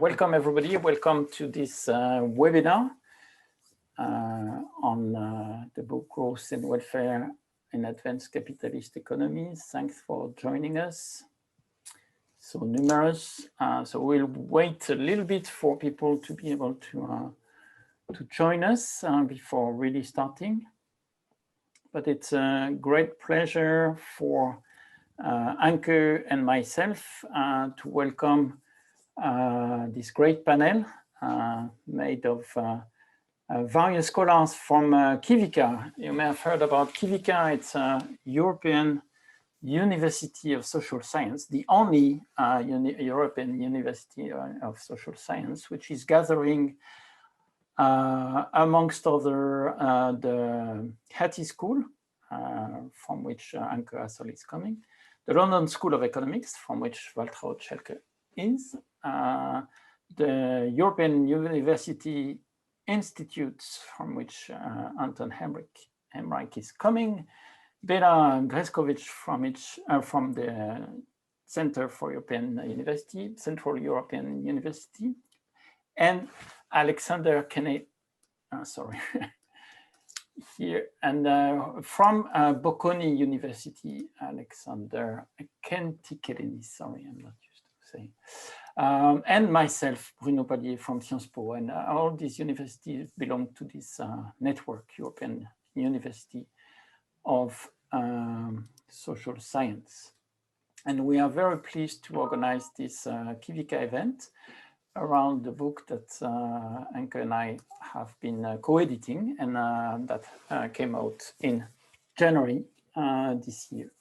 welcome everybody. Welcome to this webinar on the book Growth and Welfare in Advanced Capitalist Economies. Thanks for joining us. So numerous. So we'll wait a little bit for people to be able to join us before really starting. But it's a great pleasure for Anke and myself to welcome this great panel made of various scholars from CIVICA. You may have heard about CIVICA. It's a European University of Social Science, the only European University of Social Science, which is gathering amongst other the Hertie School, from which Anke Hassel is coming, the London School of Economics, from which Waltraud Schelkle is, the European University Institutes, from which Anton Hemerijck is coming, Béla and Greskovits from the Center for European University, Central European University, and Alexander here, and from Bocconi University, Alexander Kentikelenis, sorry, I'm not used to saying, and myself, Bruno Palier from Sciences Po, and all these universities belong to this network, European University of Social Science. And we are very pleased to organize this CIVICA event around the book that Anke and I have been co-editing, and that came out in January this year.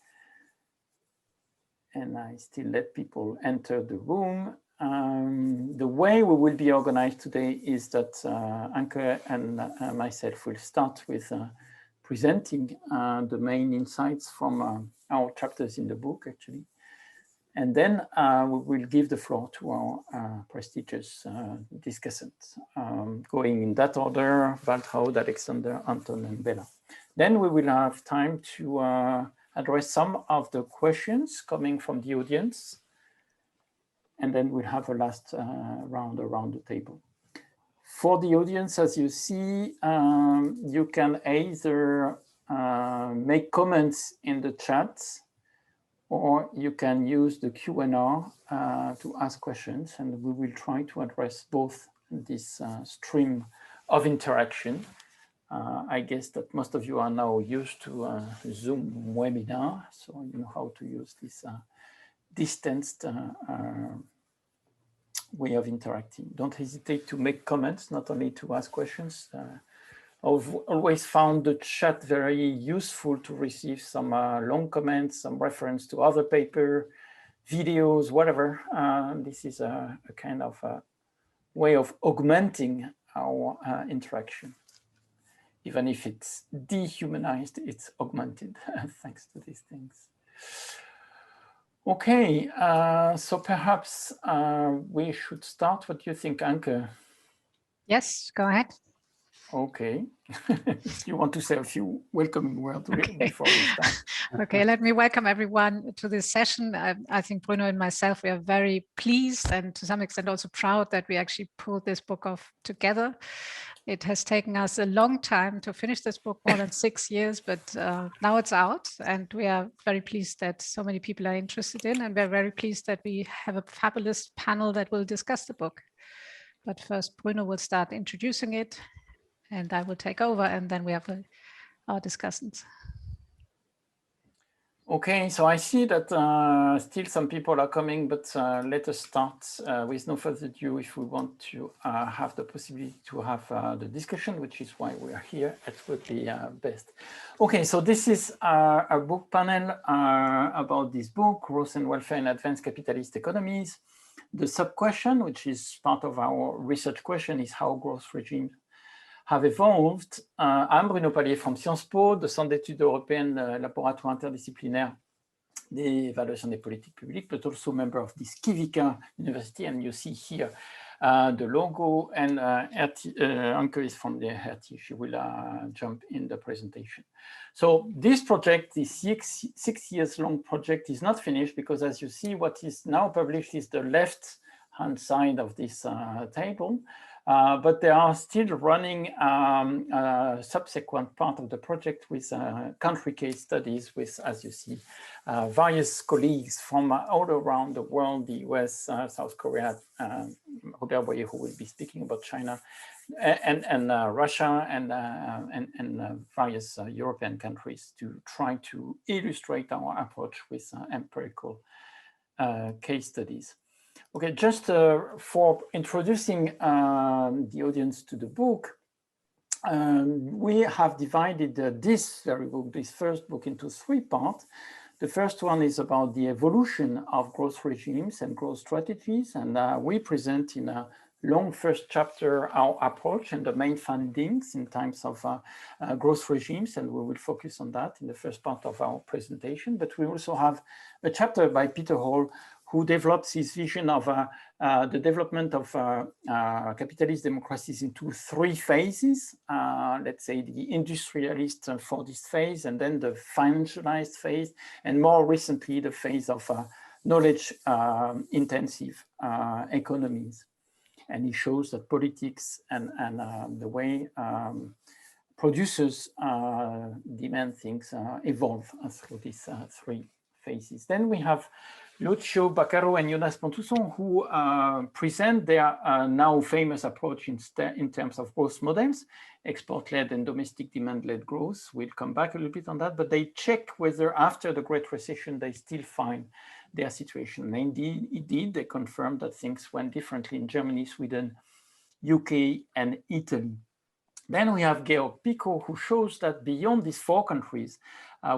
And I still let people enter the room. The way we will be organized today is that Anke and myself will start with presenting the main insights from our chapters in the book, actually. And then we will give the floor to our prestigious discussants, going in that order: Waltraud, Alexander, Anton, and Béla. Then we will have time to address some of the questions coming from the audience. And then we'll have a last round around the table. For the audience, as you see, you can either make comments in the chat, or you can use the Q&R to ask questions, and we will try to address both this stream of interaction. I guess that most of you are now used to Zoom webinar, so you know how to use this distanced way of interacting. Don't hesitate to make comments, not only to ask questions. I've always found the chat very useful to receive some long comments, some reference to other paper, videos, whatever. This is a kind of a way of augmenting our interaction. Even if it's dehumanized, it's augmented thanks to these things. Okay, so perhaps we should start. What do you think, Anke? Yes, go ahead. Okay. You want to say a few welcoming words before we start? Okay, let me welcome everyone to this session. I think Bruno and myself, we are very pleased and to some extent also proud that we actually pulled this book off together. It has taken us a long time to finish this book, more than 6 years, but now it's out, and we are very pleased that so many people are interested in, and we're very pleased that we have a fabulous panel that will discuss the book. But first, Bruno will start introducing it, and I will take over, and then we have our discussions. Okay, so I see that still some people are coming, but let us start with no further ado if we want to have the possibility to have the discussion, which is why we are here. It would be best. Okay, so this is a book panel about this book, Growth and Welfare in Advanced Capitalist Economies. The sub-question, which is part of our research question, is how growth regimes have evolved. I'm Bruno Palier from Sciences Po, de Centre d'études européennes, laboratoire interdisciplinaire d'évaluation des politiques publiques, but also member of this CIVICA University. And you see here the logo, and Anke is from the Hertie. She will jump in the presentation. So this project, this six years long project, is not finished because, as you see, what is now published is the left left-hand side of this table. But they are still running a subsequent part of the project with country case studies with, as you see, various colleagues from all around the world, the US, South Korea, Robert Boyer, who will be speaking about China, and Russia, and various European countries to try to illustrate our approach with empirical case studies. Okay, just for introducing the audience to the book, we have divided this first book into 3 parts. The first one is about the evolution of growth regimes and growth strategies, and we present in a long first chapter our approach and the main findings in terms of growth regimes, and we will focus on that in the first part of our presentation. But we also have a chapter by Peter Hall, who develops his vision of the development of capitalist democracies into 3 phases. Let's say the industrialist for this phase, and then the financialized phase, and more recently the phase of knowledge-intensive economies. And he shows that politics and the way producers demand things evolve through these 3 phases. Then we have Lucio Baccaro and Jonas Pontusson, who present their now famous approach in terms of growth models, export-led and domestic demand-led growth. We'll come back a little bit on that, but they check whether after the Great Recession, they still find their situation. And indeed, they confirmed that things went differently in Germany, Sweden, UK, and Italy. Then we have Georg Pico, who shows that beyond these 4 countries,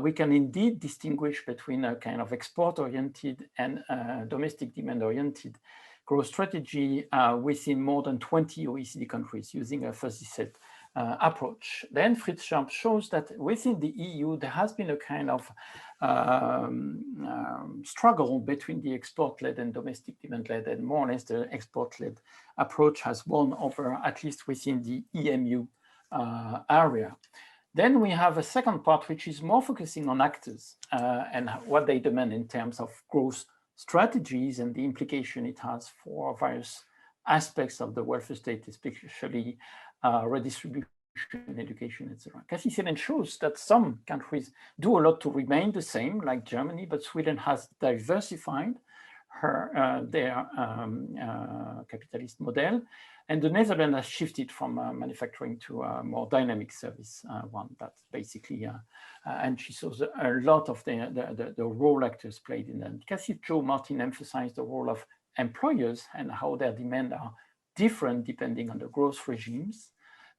we can indeed distinguish between a kind of export-oriented and domestic demand-oriented growth strategy within more than 20 OECD countries using a fuzzy set approach. Then Fritz Sharp shows that within the EU, there has been a kind of struggle between the export-led and domestic demand-led, and more or less the export-led approach has won over, at least within the EMU area. Then we have a second part, which is more focusing on actors and what they demand in terms of growth strategies and the implication it has for various aspects of the welfare state, especially redistribution, education, etc. Cassie Selen shows that some countries do a lot to remain the same, like Germany, but Sweden has diversified their capitalist model, and the Netherlands has shifted from manufacturing to a more dynamic service one. That's basically, and she shows a lot of the role actors played in that. Cassie Joe Martin emphasized the role of employers and how their demands are different depending on the growth regimes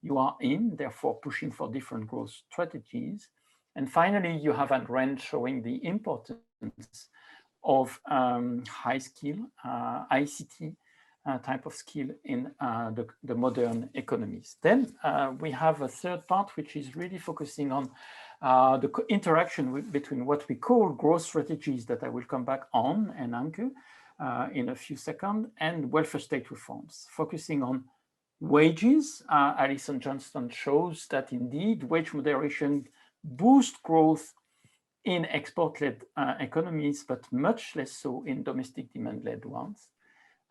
you are in, therefore pushing for different growth strategies. And finally, you have Anne showing the importance of high skill, ICT type of skill in the modern economies. Then we have a third part, which is really focusing on the interaction between what we call growth strategies that I will come back on, and Anke in a few seconds, and welfare state reforms, focusing on wages. Alison Johnston shows that indeed wage moderation boosts growth in export-led economies, but much less so in domestic demand-led ones.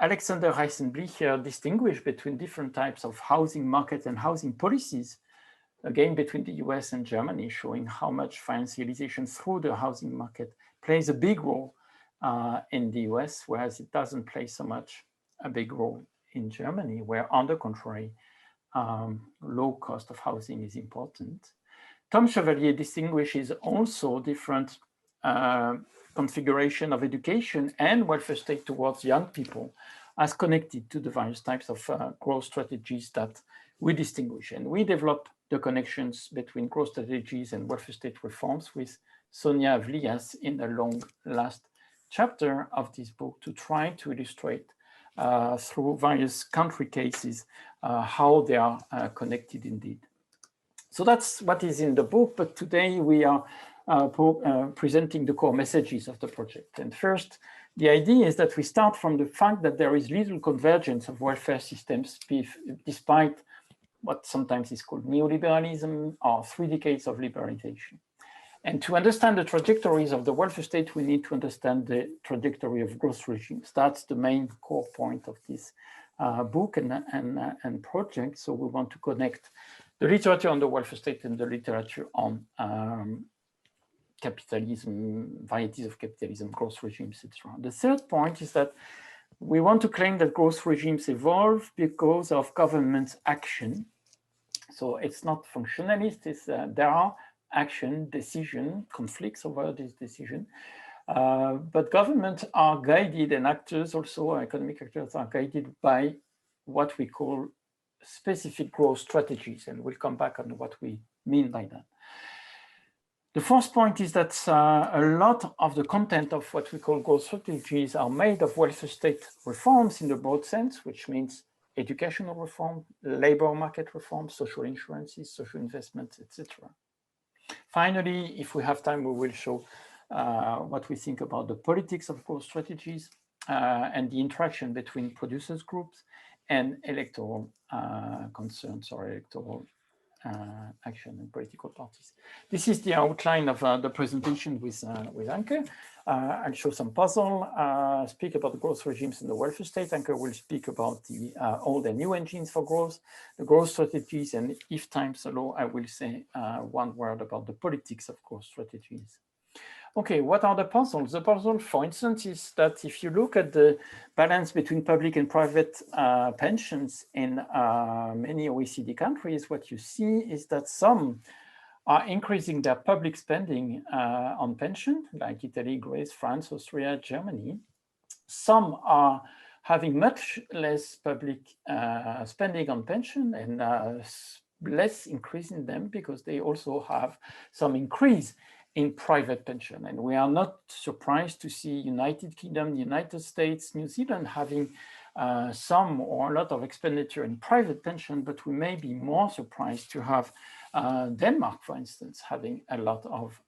Alexander Reisenblicher distinguished between different types of housing market and housing policies, again between the US and Germany, showing how much financialization through the housing market plays a big role in the US, whereas it doesn't play so much a big role in Germany, where on the contrary, low cost of housing is important. Tom Chevalier distinguishes also different configuration of education and welfare state towards young people as connected to the various types of growth strategies that we distinguish. And we develop the connections between growth strategies and welfare state reforms with Sonia Vlias in the long last chapter of this book to try to illustrate through various country cases how they are connected indeed. So that's what is in the book, but today we are presenting the core messages of the project. And first, the idea is that we start from the fact that there is little convergence of welfare systems despite what sometimes is called neoliberalism or 3 decades of liberalization. And to understand the trajectories of the welfare state, we need to understand the trajectory of growth regimes. That's the main core point of this book and project. So we want to connect the literature on the welfare state and the literature on capitalism, varieties of capitalism, growth regimes, etc. The third point is that we want to claim that growth regimes evolve because of government action. So it's not functionalist, it's, there are action, decision, conflicts over this decision. But governments are guided, and actors also, economic actors are guided by what we call specific growth strategies. And we'll come back on what we mean by that. The fourth point is that a lot of the content of what we call growth strategies are made of welfare state reforms in the broad sense, which means educational reform, labor market reform, social insurances, social investments, etc. Finally, if we have time, we will show what we think about the politics of growth strategies and the interaction between producers groups and electoral concerns or electoral action and political parties. This is the outline of the presentation with Anke. I'll show some puzzle, speak about the growth regimes in the welfare state. Anke will speak about the old and new engines for growth, the growth strategies, and if time's allow, I will say one word about the politics of growth strategies. Okay, what are the puzzles? The puzzle, for instance, is that if you look at the balance between public and private pensions in many OECD countries, what you see is that some are increasing their public spending on pension, like Italy, Greece, France, Austria, Germany. Some are having much less public spending on pension and less increase in them because they also have some increase in private pension. And we are not surprised to see United Kingdom, United States, New Zealand having some or a lot of expenditure in private pension, but we may be more surprised to have Denmark, for instance, having a lot of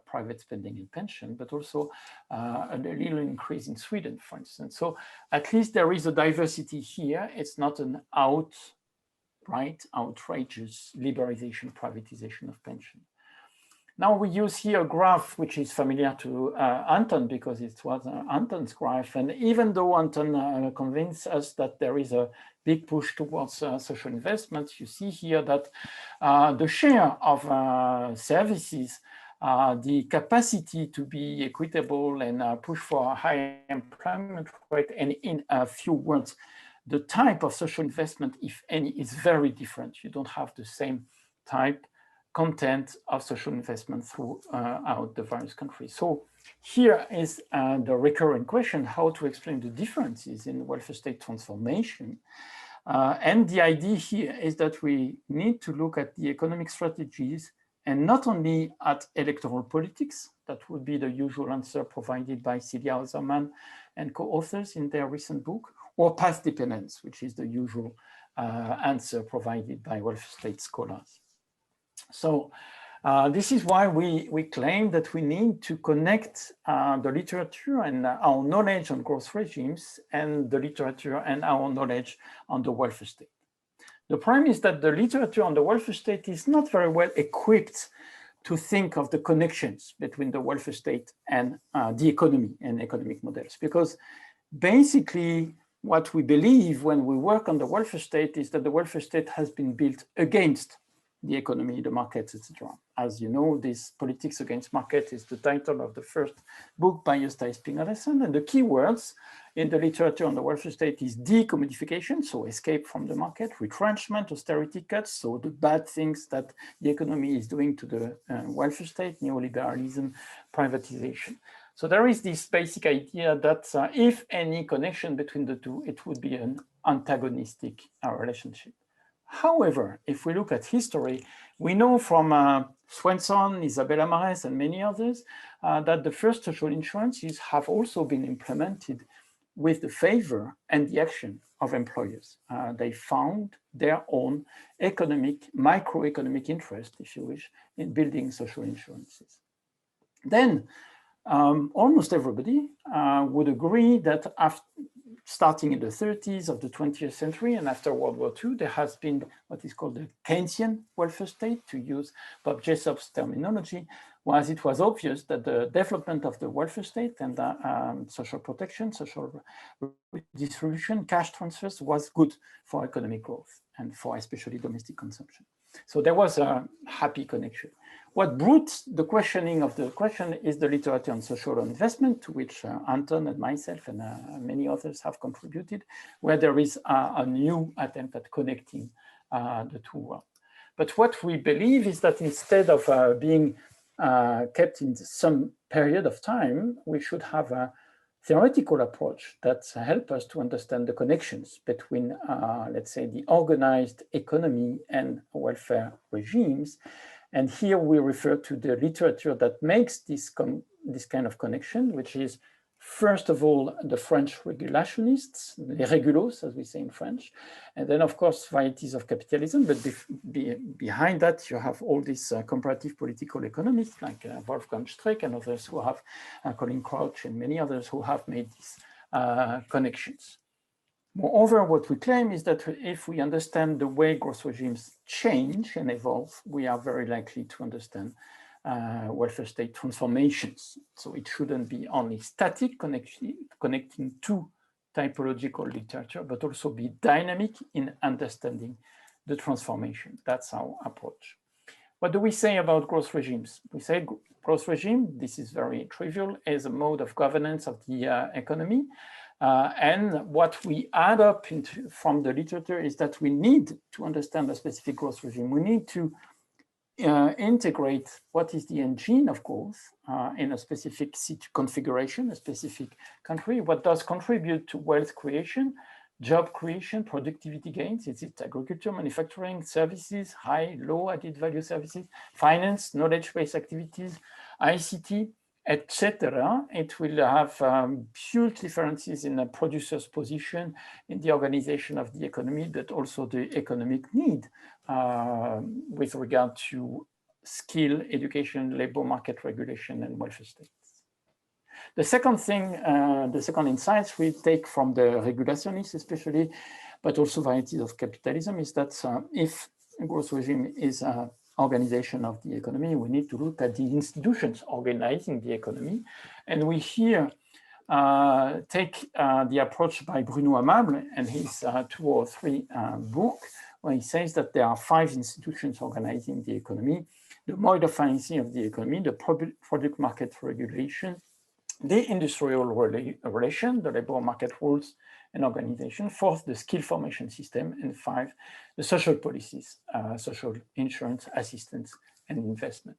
private spending in pension, but also a little increase in Sweden, for instance. So at least there is a diversity here. It's not an outright, outrageous liberalization, privatization of pension. Now we use here a graph which is familiar to Anton because it was Anton's graph. And even though Anton convinced us that there is a big push towards social investments, you see here that the share of services, the capacity to be equitable and push for a high employment rate, and in a few words, the type of social investment, if any, is very different. You don't have the same type content of social investment throughout the various countries. So here is the recurrent question, how to explain the differences in welfare state transformation. And the idea here is that we need to look at the economic strategies and not only at electoral politics. That would be the usual answer provided by Celia Ozerman and co-authors in their recent book, or path dependence, which is the usual answer provided by welfare state scholars. So this is why we claim that we need to connect the literature and our knowledge on growth regimes and the literature and our knowledge on the welfare state. The problem is that the literature on the welfare state is not very well equipped to think of the connections between the welfare state and the economy and economic models, because basically what we believe when we work on the welfare state is that the welfare state has been built against the economy, the markets, etc. As you know, this Politics Against Market is the title of the first book by Jostein Spingarresen, and the key words in the literature on the welfare state is decommodification, so escape from the market, retrenchment, austerity cuts, so the bad things that the economy is doing to the welfare state, neoliberalism, privatization. So there is this basic idea that if any connection between the two, it would be an antagonistic relationship. However, if we look at history, we know from Swenson, Isabella Mares, and many others that the first social insurances have also been implemented with the favor and the action of employers. They found their own economic, microeconomic interest, if you wish, in building social insurances. Then almost everybody would agree that after starting in the 30s of the 20th century and after World War II, there has been what is called the Keynesian welfare state, to use Bob Jessop's terminology, whereas it was obvious that the development of the welfare state and social protection, social distribution, cash transfers was good for economic growth and for especially domestic consumption. So there was a happy connection. What brought the questioning of the question is the literature on social investment, to which Anton and myself and many others have contributed, where there is a new attempt at connecting the two worlds. But what we believe is that instead of being kept in some period of time, we should have a theoretical approach that helps us to understand the connections between, let's say, the organized economy and welfare regimes. And here we refer to the literature that makes this kind of connection, which is, first of all, the French regulationists, les régulos, as we say in French, and then, of course, varieties of capitalism. But behind that, you have all these comparative political economists like Wolfgang Streeck and others who have, Colin Crouch and many others who have made these connections. Moreover, what we claim is that if we understand the way growth regimes change and evolve, we are very likely to understand welfare state transformations. So it shouldn't be only static connecting to typological literature, but also be dynamic in understanding the transformation. That's our approach. What do we say about growth regimes? We say growth regime, this is very trivial, is a mode of governance of the economy. And what we add up from the literature is that we need to understand a specific growth regime. We need to integrate what is the engine of growth in a specific configuration, a specific country, what does contribute to wealth creation, job creation, productivity gains. Is it agriculture, manufacturing, services, high, low added value services, finance, knowledge-based activities, ICT, etc. It will have huge differences in the producer's position in the organization of the economy, but also the economic need with regard to skill, education, labor market regulation, and welfare states. The second thing, the second insights we take from the regulationists especially, but also varieties of capitalism, is that if a growth regime is organization of the economy, we need to look at the institutions organizing the economy. And we here take the approach by Bruno Amable and his 203 book, where he says that there are 5 institutions organizing the economy: the mode of financing of the economy, the product market regulation, the industrial relation, the labor market rules and organization, 4th, the skill formation system, and 5, the social policies, social insurance, assistance, and investment.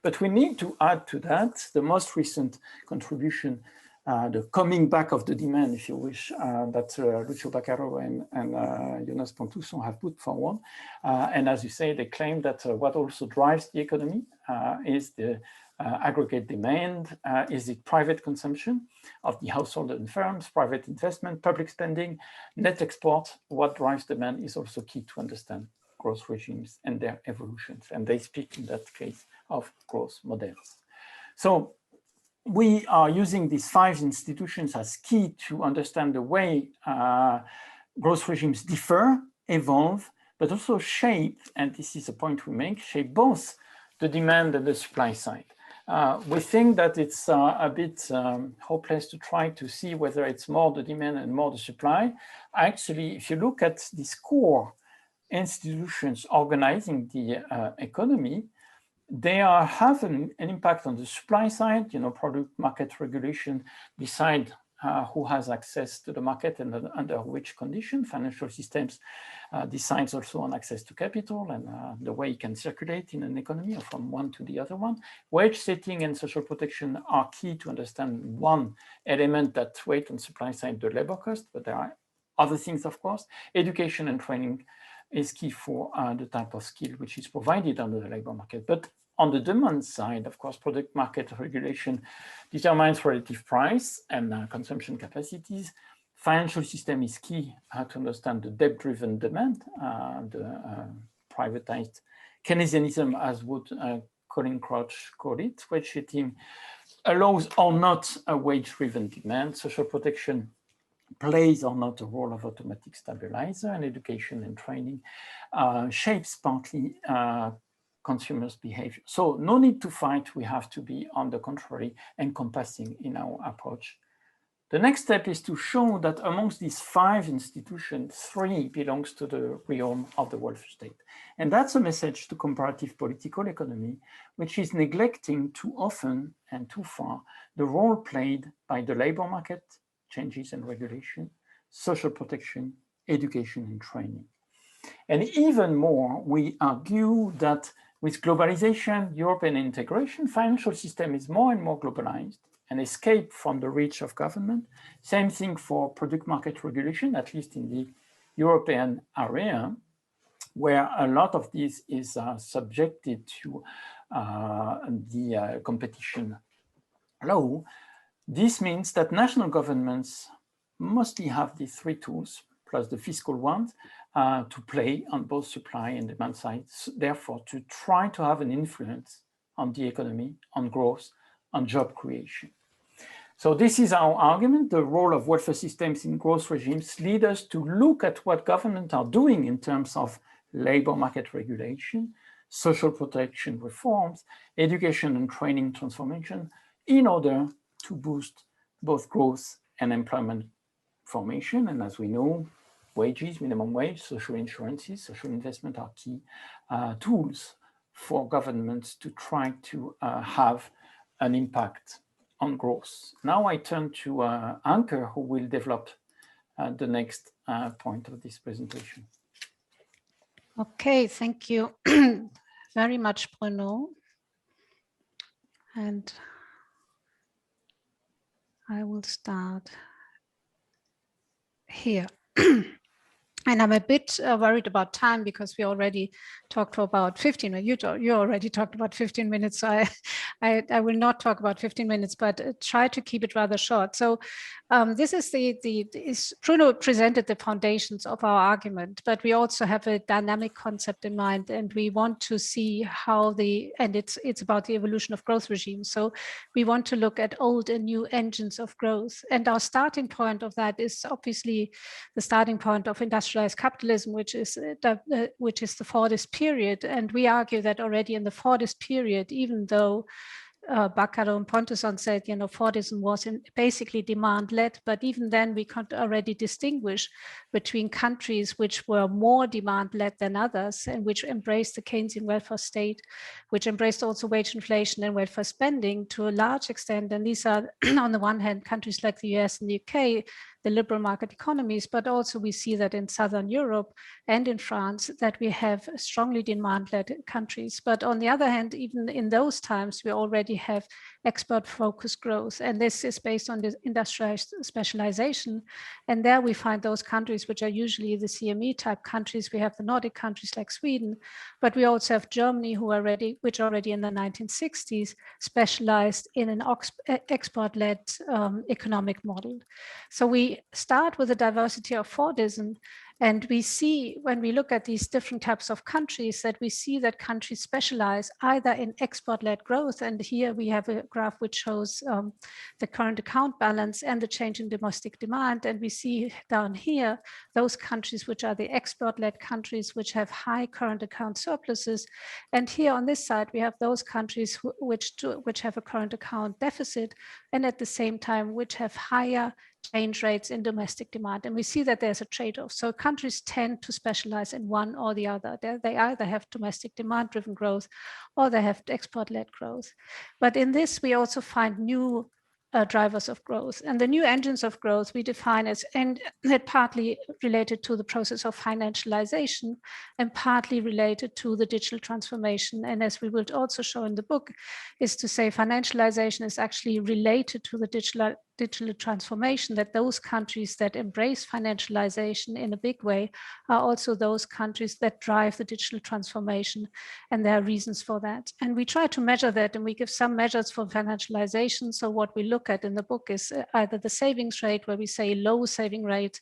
But we need to add to that the most recent contribution, the coming back of the demand, if you wish, that Lucio Baccaro and Jonas Pontusson have put forward. And as you say, they claim that what also drives the economy is the aggregate demand. Is it private consumption of the household and firms, private investment, public spending, net export? What drives demand is also key to understand growth regimes and their evolutions. And they speak in that case of growth models. So we are using these 5 institutions as key to understand the way growth regimes differ, evolve, but also shape, and this is a point we make, shape both the demand and the supply side. We think that it's a bit hopeless to try to see whether it's more the demand and more the supply. Actually, if you look at these core institutions organizing the economy, they have an impact on the supply side. You know, product market regulation decide who has access to the market and under which condition. Financial systems decides also on access to capital and the way it can circulate in an economy from one to the other one. Wage setting and social protection are key to understand one element that weight on supply side, the labor cost, but there are other things, of course. Education and training is key for the type of skill which is provided under the labor market. But on the demand side, of course, product market regulation determines relative price and consumption capacities. Financial system is key to understand the debt-driven demand, the privatized Keynesianism, as would Colin Crouch call it. Wage setting allows or not a wage-driven demand. Social protection plays or not a role of automatic stabilizer, and education and training shapes partly consumers' behavior. So no need to fight, we have to be, on the contrary, encompassing in our approach. The next step is to show that amongst these 5 institutions, 3 belongs to the realm of the welfare state. And that's a message to comparative political economy, which is neglecting too often and too far the role played by the labor market, changes and regulation, social protection, education and training. And even more, we argue that with globalization, European integration, financial system is more and more globalized and escape from the reach of government. Same thing for product market regulation, at least in the European area, where a lot of this is subjected to the competition law. This means that national governments mostly have these 3 tools, plus the fiscal ones, to play on both supply and demand sides, therefore to try to have an influence on the economy, on growth, on job creation. So this is our argument. The role of welfare systems in growth regimes lead us to look at what governments are doing in terms of labor market regulation, social protection reforms, education and training transformation, in order to boost both growth and employment formation. And as we know, wages, minimum wage, social insurances, social investment are key tools for governments to try to have an impact on growth. Now I turn to Anke, who will develop the next point of this presentation. Okay, thank you very much, Bruno. And I will start here. And I'm a bit worried about time because we already talked for about 15 minutes. You already talked about 15 minutes, so I will not talk about 15 minutes, but try to keep it rather short. So this is Bruno presented the foundations of our argument, but we also have a dynamic concept in mind, and we want to see how it's about the evolution of growth regimes. So we want to look at old and new engines of growth, and our starting point of that is obviously the starting point of industrialized capitalism, which is the Fordist period. And we argue that already in the Fordist period, even though Bacaro and Ponteson said, Fordism was basically demand-led, but even then we could already distinguish between countries which were more demand-led than others and which embraced the Keynesian welfare state, which embraced also wage inflation and welfare spending to a large extent. And these are, on the one hand, countries like the US and the UK, the liberal market economies, but also we see that in Southern Europe and in France that we have strongly demand-led countries. But on the other hand, even in those times, we already have export-focused growth. And this is based on the industrialized specialization. And there we find those countries which are usually the CME type countries. We have the Nordic countries like Sweden, but we also have Germany, which already in the 1960s specialized in an export-led economic model. So we start with the diversity of Fordism. And we see, when we look at these different types of countries, that we see that countries specialize either in export-led growth. And here we have a graph which shows the current account balance and the change in domestic demand. And we see down here, those countries which are the export-led countries which have high current account surpluses. And here on this side, we have those countries which have a current account deficit, and at the same time, which have higher change rates in domestic demand. And we see that there's a trade-off. So countries tend to specialize in one or the other. They either have domestic demand-driven growth or they have export-led growth. But in this, we also find new drivers of growth. And the new engines of growth we define as, and that partly related to the process of financialization and partly related to the digital transformation. And as we will also show in the book, is to say financialization is actually related to the digital transformation, that those countries that embrace financialization in a big way are also those countries that drive the digital transformation. And there are reasons for that. And we try to measure that, and we give some measures for financialization. So what we look at in the book is either the savings rate, where we say low saving rate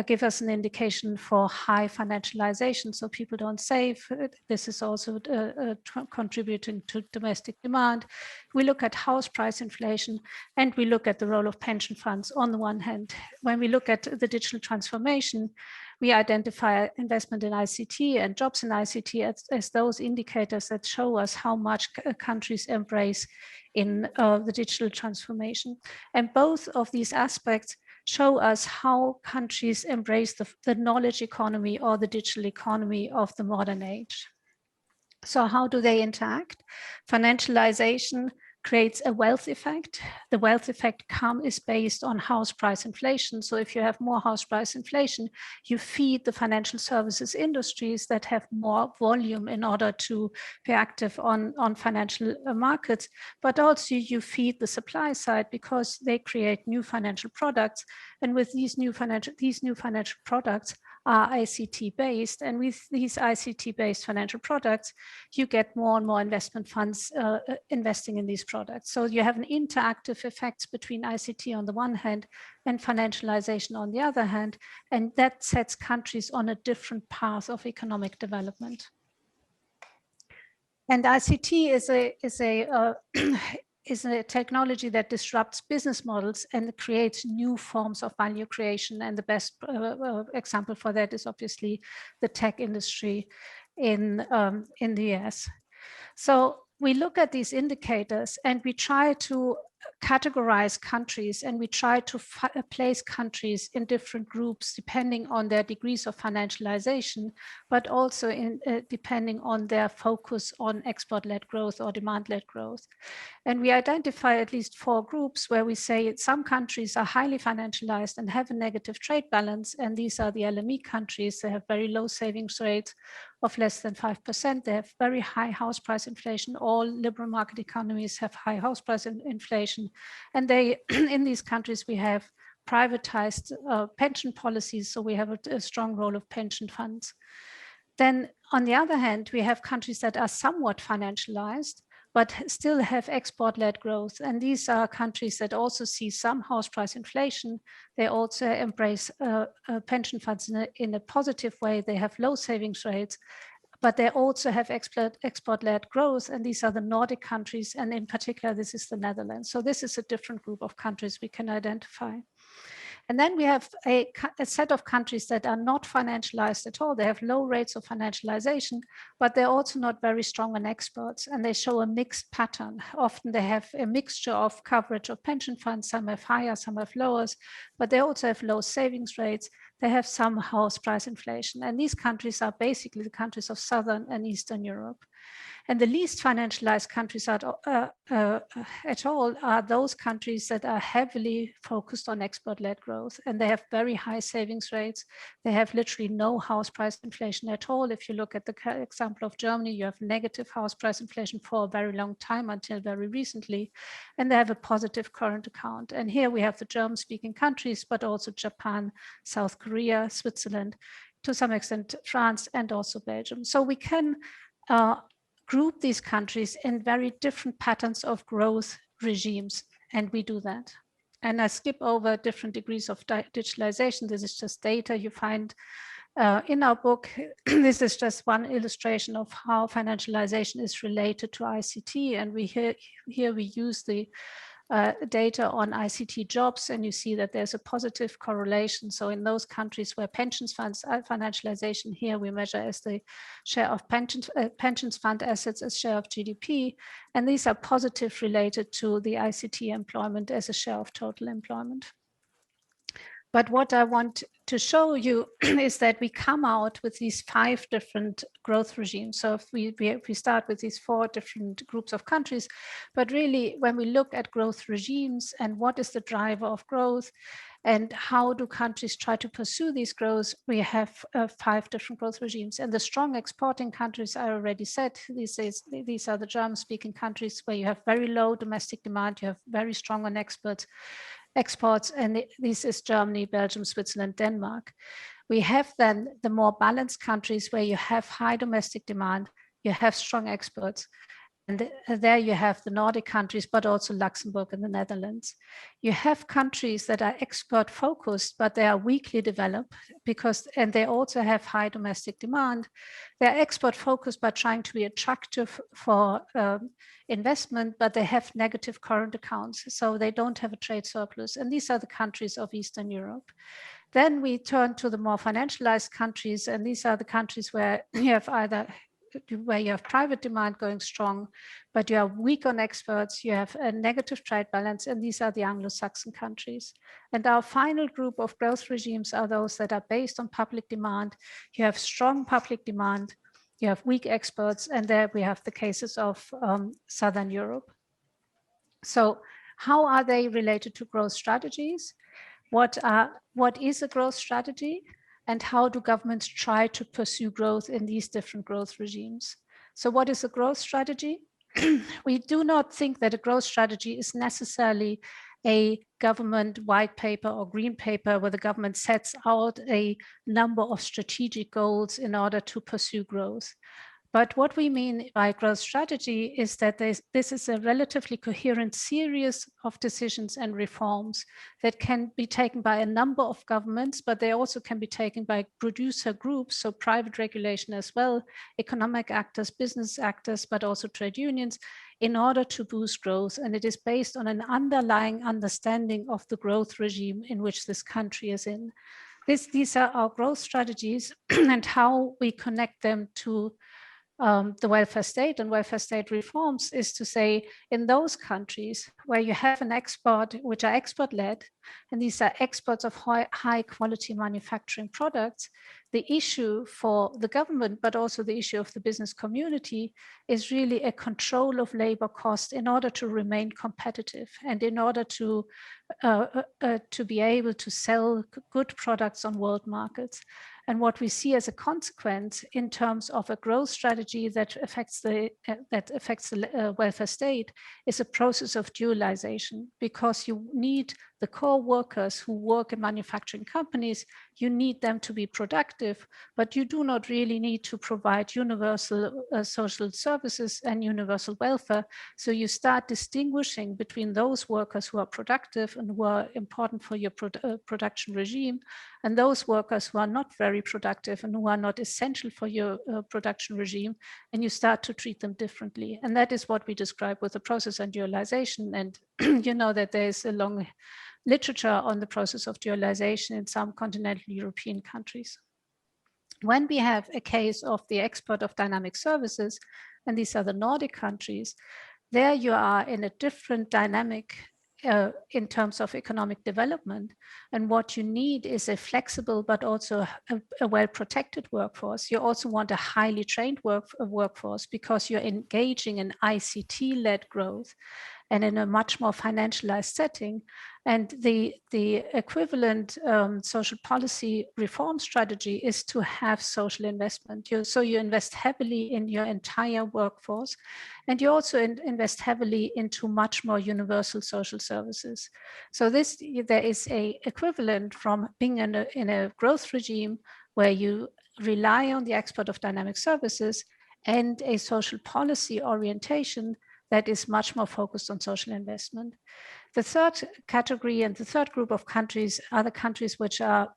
give us an indication for high financialization, so people don't save. This is also contributing to domestic demand. We look at house price inflation, and we look at the role of pension funds on the one hand. When we look at the digital transformation, we identify investment in ICT and jobs in ICT as those indicators that show us how much countries embrace in the digital transformation. And both of these aspects show us how countries embrace the knowledge economy or the digital economy of the modern age. So how do they interact? Financialization creates a wealth effect. The wealth effect is based on house price inflation. So if you have more house price inflation, you feed the financial services industries that have more volume in order to be active on financial markets, but also you feed the supply side because they create new financial products. And with these new financial products are ICT based, and with these ICT based financial products, you get more and more investment funds investing in these products. So you have an interactive effects between ICT on the one hand and financialization on the other hand, and that sets countries on a different path of economic development. And ICT is a technology that disrupts business models and creates new forms of value creation. And the best example for that is obviously the tech industry in the US. So we look at these indicators and we try to categorize countries, and we try to place countries in different groups depending on their degrees of financialization, but also depending on their focus on export-led growth or demand-led growth. And we identify at least 4 groups where we say some countries are highly financialized and have a negative trade balance, and these are the LME countries. They have very low savings rates of less than 5%. They have very high house price inflation. All liberal market economies have high house price inflation. And in these countries, we have privatized pension policies. So we have a strong role of pension funds. Then on the other hand, we have countries that are somewhat financialized, but still have export-led growth. And these are countries that also see some house price inflation. They also embrace pension funds in a positive way. They have low savings rates, but they also have export-led growth. And these are the Nordic countries. And in particular, this is the Netherlands. So this is a different group of countries we can identify. And then we have a set of countries that are not financialized at all. They have low rates of financialization, but they're also not very strong on exports, and they show a mixed pattern. Often they have a mixture of coverage of pension funds. Some have higher, some have lowers, but they also have low savings rates. They have some house price inflation. And these countries are basically the countries of Southern and Eastern Europe. And the least financialized countries at all are those countries that are heavily focused on export-led growth, and they have very high savings rates. They have literally no house price inflation at all. If you look at the example of Germany, you have negative house price inflation for a very long time until very recently, and they have a positive current account. And here we have the German-speaking countries, but also Japan, South Korea, Switzerland, to some extent France, and also Belgium. So we can group these countries in very different patterns of growth regimes, and we do that. And I skip over different degrees of digitalization. This is just data you find in our book. This is just one illustration of how financialization is related to ICT, and here we use the data on ICT jobs, and you see that there's a positive correlation. So in those countries where pensions funds financialization, here we measure as the share of pensions fund assets as share of GDP, and these are positive related to the ICT employment as a share of total employment. But what I want to show you is that we come out with these 5 different growth regimes. So if we start with these 4 different groups of countries, but really when we look at growth regimes and what is the driver of growth and how do countries try to pursue these growths, we have 5 different growth regimes. And the strong exporting countries, I already said, these are the German-speaking countries where you have very low domestic demand, you have very strong on exports, and this is Germany, Belgium, Switzerland, Denmark. We have then the more balanced countries where you have high domestic demand, you have strong exports, And there you have the Nordic countries, but also Luxembourg and the Netherlands. You have countries that are export focused, but they are weakly developed and they also have high domestic demand. They're export focused by trying to be attractive for investment, but they have negative current accounts, so they don't have a trade surplus. And these are the countries of Eastern Europe. Then we turn to the more financialized countries, and these are the countries where you have private demand going strong, but you are weak on exports, you have a negative trade balance, and these are the Anglo-Saxon countries. And our final group of growth regimes are those that are based on public demand. You have strong public demand, you have weak exports, and there we have the cases of Southern Europe. So how are they related to growth strategies? What is a growth strategy? And how do governments try to pursue growth in these different growth regimes? So what is a growth strategy? We do not think that a growth strategy is necessarily a government white paper or green paper where the government sets out a number of strategic goals in order to pursue growth. But what we mean by growth strategy is that this is a relatively coherent series of decisions and reforms that can be taken by a number of governments, but they also can be taken by producer groups, so private regulation as well, economic actors, business actors, but also trade unions, in order to boost growth. And it is based on an underlying understanding of the growth regime in which this country is in. These are our growth strategies and how we connect them to the welfare state and welfare state reforms is to say, in those countries where you have an export, which are export-led, and these are exports of high quality manufacturing products, the issue for the government, but also the issue of the business community, is really a control of labor cost in order to remain competitive and in order to be able to sell good products on world markets. And what we see as a consequence in terms of a growth strategy that affects the welfare state is a process of dualization, because you need the core workers who work in manufacturing companies, you need them to be productive, but you do not really need to provide universal social services and universal welfare. So you start distinguishing between those workers who are productive and who are important for your production regime, and those workers who are not very productive and who are not essential for your production regime, and you start to treat them differently. And that is what we describe with the process and dualization. And you know that there is a long literature on the process of dualization in some continental European countries. When we have a case of the export of dynamic services, and these are the Nordic countries, there you are in a different dynamic in terms of economic development. And what you need is a flexible but also a well-protected workforce. You also want a highly trained workforce because you're engaging in ICT-led growth and in a much more financialized setting. And the equivalent social policy reform strategy is to have social investment. So you invest heavily in your entire workforce, and you also invest heavily into much more universal social services. So there is a equivalent from being in a growth regime where you rely on the export of dynamic services and a social policy orientation that is much more focused on social investment. The third category and the third group of countries are the countries which are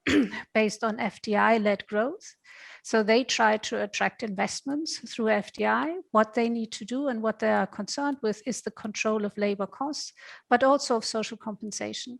based on FDI-led growth. So they try to attract investments through FDI. What they need to do and what they are concerned with is the control of labor costs, but also of social compensation.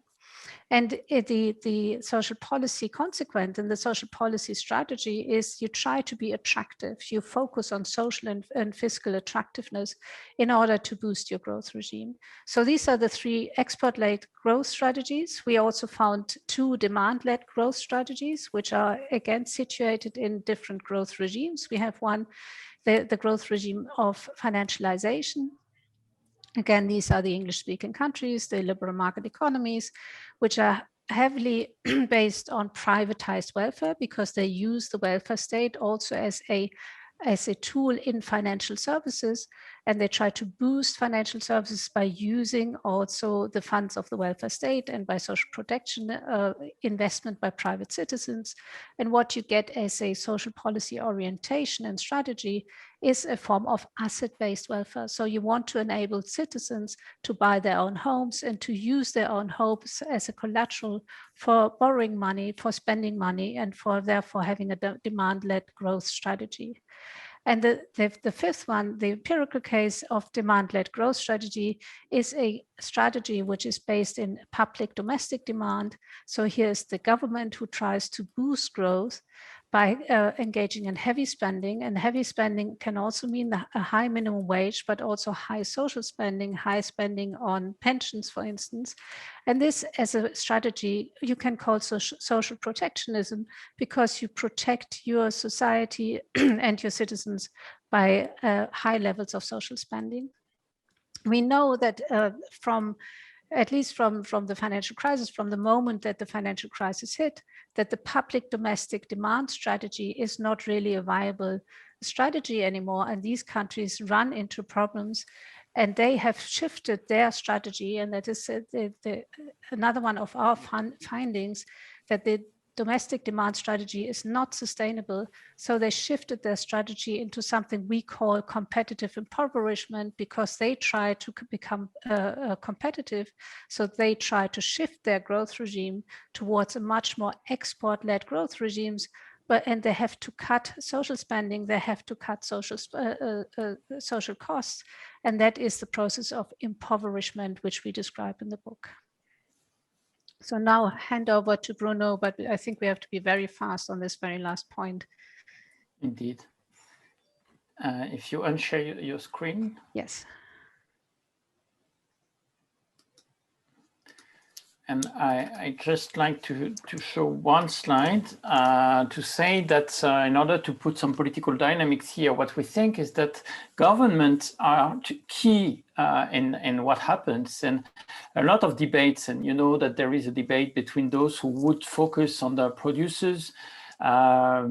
And the social policy consequent and the social policy strategy is you try to be attractive. You focus on social and fiscal attractiveness in order to boost your growth regime. So these are the three export-led growth strategies. We also found two demand-led growth strategies, which are again situated in different growth regimes. We have one, the growth regime of financialization. Again, these are the English-speaking countries, the liberal market economies, which are heavily based on privatized welfare because they use the welfare state also as a as a tool in financial services, and they try to boost financial services by using also the funds of the welfare state and by social protection investment by private citizens. And what you get as a social policy orientation and strategy is a form of asset-based welfare. So you want to enable citizens to buy their own homes and to use their own homes as a collateral for borrowing money, for spending money, and for therefore having a demand-led growth strategy. And the fifth one, the empirical case of demand-led growth strategy, is a strategy which is based in public domestic demand. So here's the government who tries to boost growth by engaging in heavy spending. And heavy spending can also mean a high minimum wage, but also high social spending, high spending on pensions, for instance. And this, as a strategy, you can call social protectionism, because you protect your society and your citizens by high levels of social spending. We know that at least from the financial crisis, from the moment that the financial crisis hit, that the public domestic demand strategy is not really a viable strategy anymore. And these countries run into problems, and they have shifted their strategy. And that is another one of our findings, that the domestic demand strategy is not sustainable. So they shifted their strategy into something we call competitive impoverishment, because they try to become competitive. So they try to shift their growth regime towards a much more export-led growth regimes, and they have to cut social spending, they have to cut social costs. And that is the process of impoverishment, which we describe in the book. So now hand over to Bruno, but I think we have to be very fast on this very last point. Indeed. If you unshare your screen. Yes. And I just like to show one slide to say that in order to put some political dynamics here, what we think is that governments are key in what happens, and a lot of debates, and you know that there is a debate between those who would focus on the producers'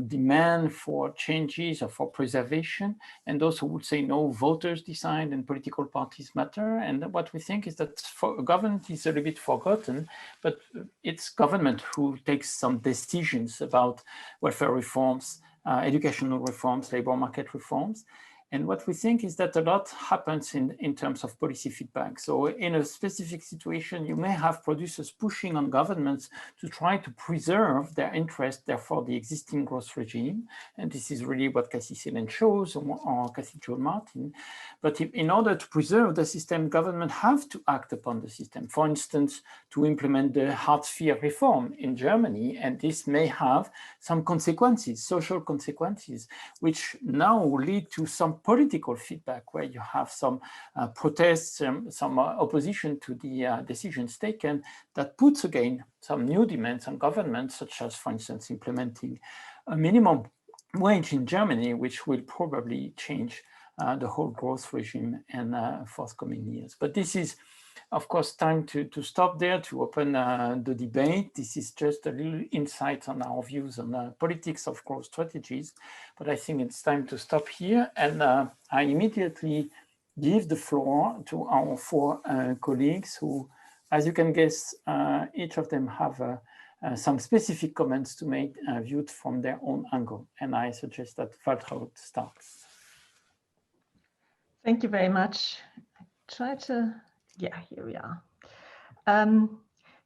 demand for changes or for preservation, and those who would say no, voters decide and political parties matter. And what we think is that government is a little bit forgotten, but it's government who takes some decisions about welfare reforms, educational reforms, labor market reforms. And what we think is that a lot happens in terms of policy feedback. So in a specific situation, you may have producers pushing on governments to try to preserve their interest, therefore the existing growth regime. And this is really what Cassie Selen shows, or Cassie Joel Martin. But in order to preserve the system, government have to act upon the system. For instance, to implement the Hartz IV reform in Germany. And this may have some consequences, social consequences, which now lead to some political feedback, where you have some protests, some opposition to the decisions taken, that puts again some new demands on government, such as, for instance, implementing a minimum wage in Germany, which will probably change the whole growth regime in forthcoming years. But this is, of course, time to stop there, to open the debate. This is just a little insight on our views on the politics of growth strategies, but I think it's time to stop here. And I immediately give the floor to our four colleagues who, as you can guess, each of them have some specific comments to make viewed from their own angle. And I suggest that Waltraud starts. Thank you very much. Yeah, here we are.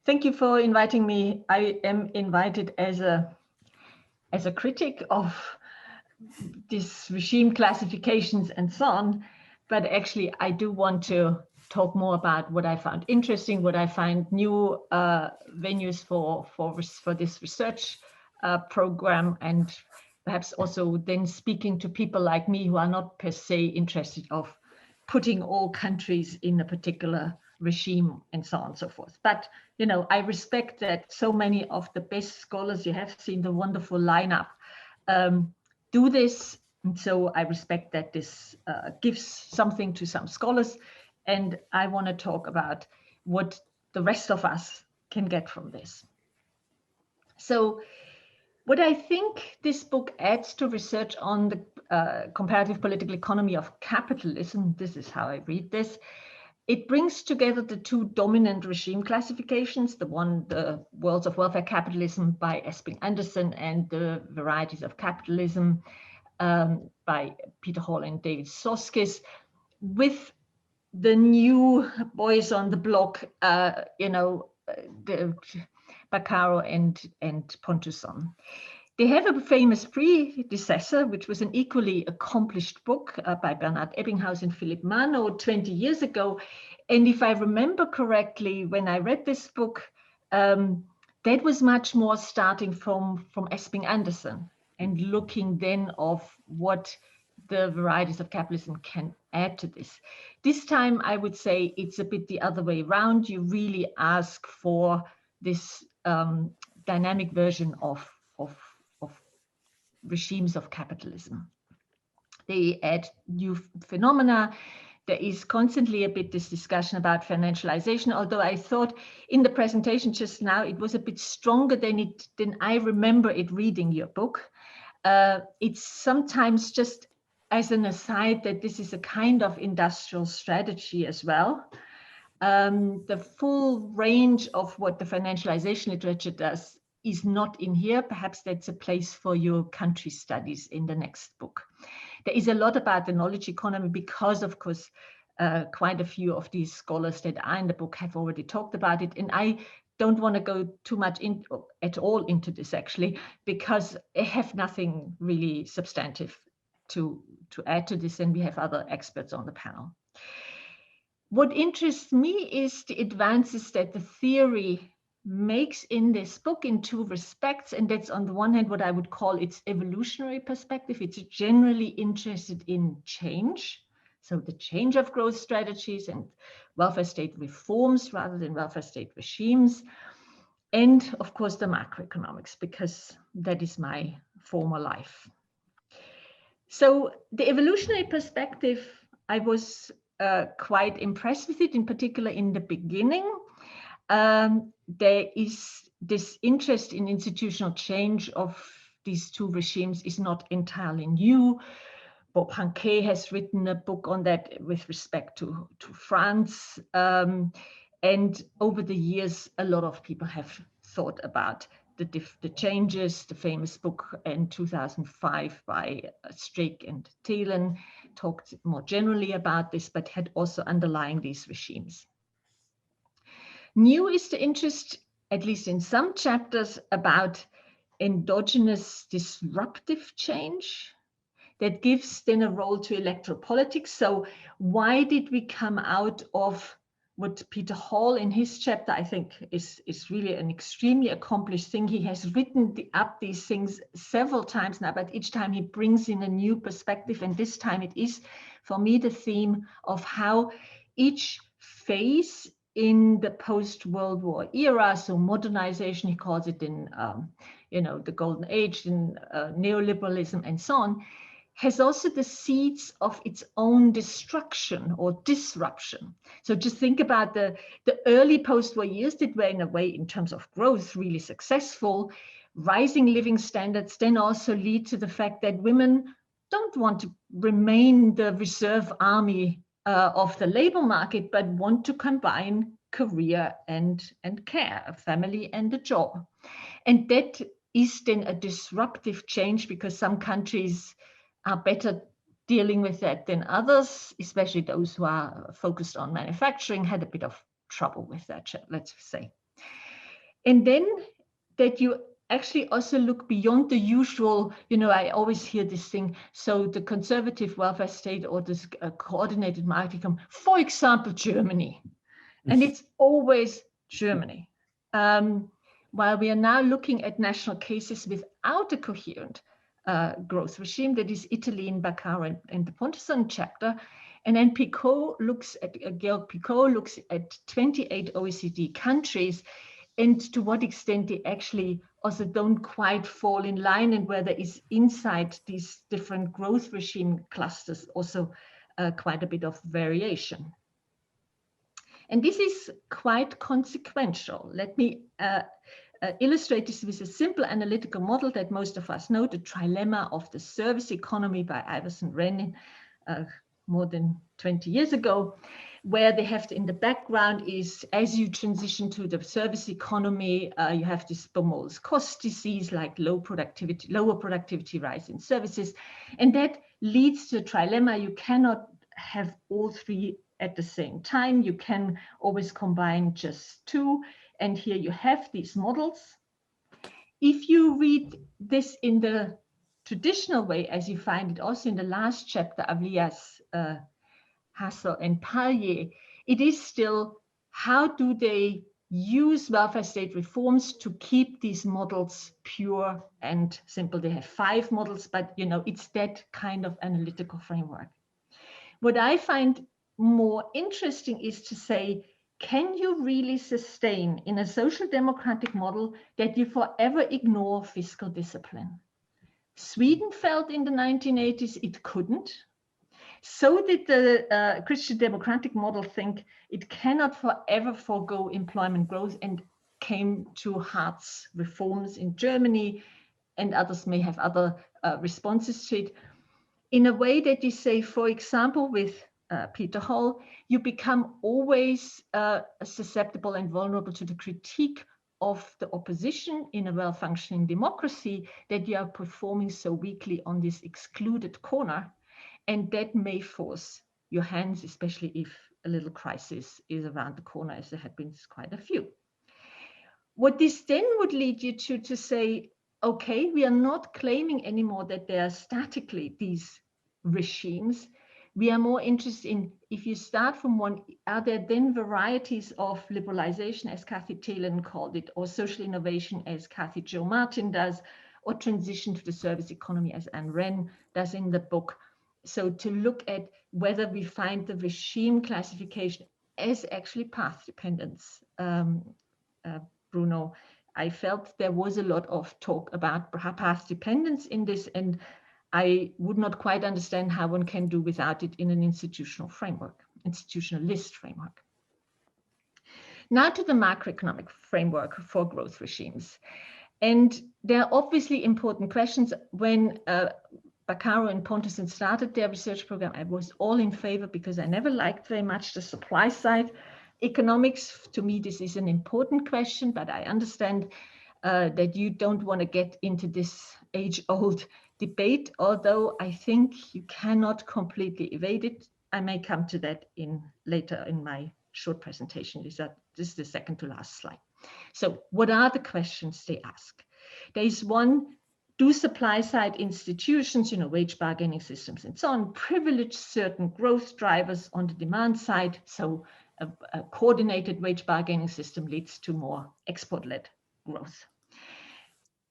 Thank you for inviting me. I am invited as a critic of these regime classifications and so on, but actually I do want to talk more about what I found interesting, what I find new venues for this research program, and perhaps also then speaking to people like me who are not per se interested of putting all countries in a particular regime and so on and so forth. But, you know, I respect that so many of the best scholars, you have seen the wonderful lineup, do this. And so I respect that this gives something to some scholars. And I want to talk about what the rest of us can get from this. So What I think this book adds to research on the comparative political economy of capitalism, this is how I read this, it brings together the two dominant regime classifications, the one, the Worlds of Welfare Capitalism by Esping-Andersen, and the Varieties of Capitalism by Peter Hall and David Soskis, with the new boys on the block, the Baccaro and Pontusson. They have a famous predecessor, which was an equally accomplished book by Bernard Ebbinghaus and Philipp Mano 20 years ago. And if I remember correctly, when I read this book, that was much more starting from Esping-Andersen and looking then of what the Varieties of Capitalism can add to this. This time, I would say it's a bit the other way around. You really ask for this dynamic version of regimes of capitalism. They add new phenomena. There is constantly a bit this discussion about financialization, although I thought in the presentation just now, it was a bit stronger than I remember it reading your book. It's sometimes just as an aside that this is a kind of industrial strategy as well. The full range of what the financialization literature does is not in here. Perhaps that's a place for your country studies in the next book. There is a lot about the knowledge economy because, of course, quite a few of these scholars that are in the book have already talked about it. And I don't want to go too much at all into this, actually, because I have nothing really substantive to add to this, and we have other experts on the panel. What interests me is the advances that the theory makes in this book in two respects, and that's on the one hand what I would call its evolutionary perspective. It's generally interested in change, so the change of growth strategies and welfare state reforms rather than welfare state regimes, and of course the macroeconomics, because that is my former life. So the evolutionary perspective, I was quite impressed with it, in particular in the beginning. There is this interest in institutional change of these two regimes is not entirely new. Bob Anke has written a book on that with respect to France. And over the years, a lot of people have thought about the changes. The famous book in 2005 by Strick and Thielen talked more generally about this, but had also underlying these regimes. New is the interest, at least in some chapters, about endogenous disruptive change that gives then a role to electoral politics. So why did we come out of what Peter Hall in his chapter, I think, is really an extremely accomplished thing. He has written up these things several times now, but each time he brings in a new perspective. And this time it is, for me, the theme of how each phase in the post-World War era, so modernization, he calls it in, the golden age, in neoliberalism and so on, has also the seeds of its own destruction or disruption. So just think about the early post-war years that were, in a way, in terms of growth, really successful. Rising living standards then also lead to the fact that women don't want to remain the reserve army of the labor market, but want to combine career and care, a family and a job. And that is then a disruptive change, because some countries are better dealing with that than others, especially those who are focused on manufacturing had a bit of trouble with that, let's say. And then that you actually also look beyond the usual, I always hear this thing, so the conservative welfare state or this coordinated market income, for example, Germany. And it's always Germany. While we are now looking at national cases without a coherent growth regime, that is Italy in Baccaro and the Pontusson chapter. And then Georg Picot looks at 28 OECD countries, and to what extent they actually also don't quite fall in line, and where there is inside these different growth regime clusters also quite a bit of variation. And this is quite consequential. Let me illustrate this with a simple analytical model that most of us know, the trilemma of the service economy by Iverson Wren more than 20 years ago, where they have in the background is, as you transition to the service economy, you have this Baumol's cost disease, like lower productivity rise in services. And that leads to a trilemma. You cannot have all three at the same time. You can always combine just two. And here you have these models. If you read this in the traditional way, as you find it also in the last chapter, Avlias, Hassel and Palier, it is still how do they use welfare state reforms to keep these models pure and simple. They have 5 models, but it's that kind of analytical framework. What I find more interesting is to say, can you really sustain in a social democratic model that you forever ignore fiscal discipline? Sweden felt in the 1980s it couldn't. So did the Christian democratic model think it cannot forever forego employment growth, and came to Hart's reforms in Germany, and others may have other responses to it, in a way that you say, for example, with Peter Hall, you become always susceptible and vulnerable to the critique of the opposition in a well-functioning democracy, that you are performing so weakly on this excluded corner. And that may force your hands, especially if a little crisis is around the corner, as there have been quite a few. What this then would lead you to say, okay, we are not claiming anymore that they are statically these regimes. We are more interested in, if you start from one, are there then varieties of liberalization, as Kathy Thelen called it, or social innovation, as Kathy Jo Martin does, or transition to the service economy, as Anne Wren does in the book. So to look at whether we find the regime classification as actually path dependence. Bruno, I felt there was a lot of talk about path dependence in this, and I would not quite understand how one can do without it in an institutional framework, institutionalist framework. Now to the macroeconomic framework for growth regimes. And there are obviously important questions. When Baccaro and Pontusson started their research program, I was all in favor because I never liked very much the supply side. Economics, to me, this is an important question, but I understand that you don't want to get into this age-old debate, although I think you cannot completely evade it. I may come to that later in my short presentation. This is the second to last slide. So what are the questions they ask? There is one, do supply-side institutions, wage bargaining systems and so on, privilege certain growth drivers on the demand side? So a coordinated wage bargaining system leads to more export-led growth.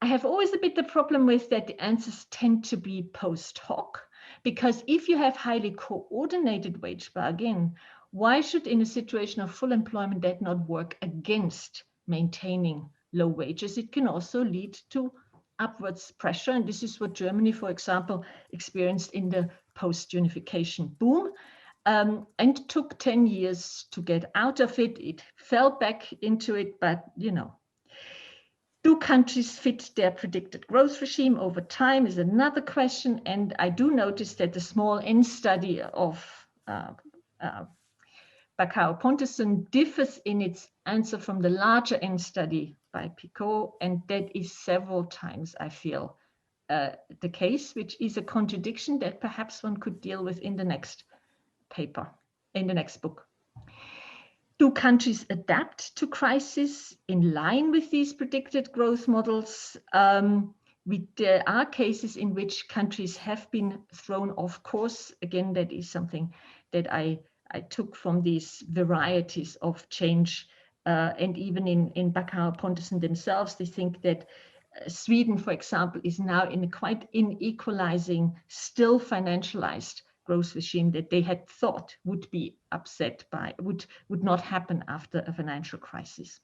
I have always a bit the problem with that the answers tend to be post hoc, because if you have highly coordinated wage bargain, why should in a situation of full employment that not work against maintaining low wages? It can also lead to upwards pressure. And this is what Germany, for example, experienced in the post-unification boom, and took 10 years to get out of it. It fell back into it, but do countries fit their predicted growth regime over time is another question. And I do notice that the small n study of Baccaro-Pontusson differs in its answer from the larger n study by Picot, and that is several times, I feel, the case, which is a contradiction that perhaps one could deal with in the next paper, in the next book. Do countries adapt to crisis in line with these predicted growth models? There are cases in which countries have been thrown off course. Again, that is something that I took from these varieties of change. And even in Baccaro-Pontusson themselves, they think that Sweden, for example, is now in a quite inequalizing, still financialized growth regime that they had thought would be upset by, would not happen after a financial crisis.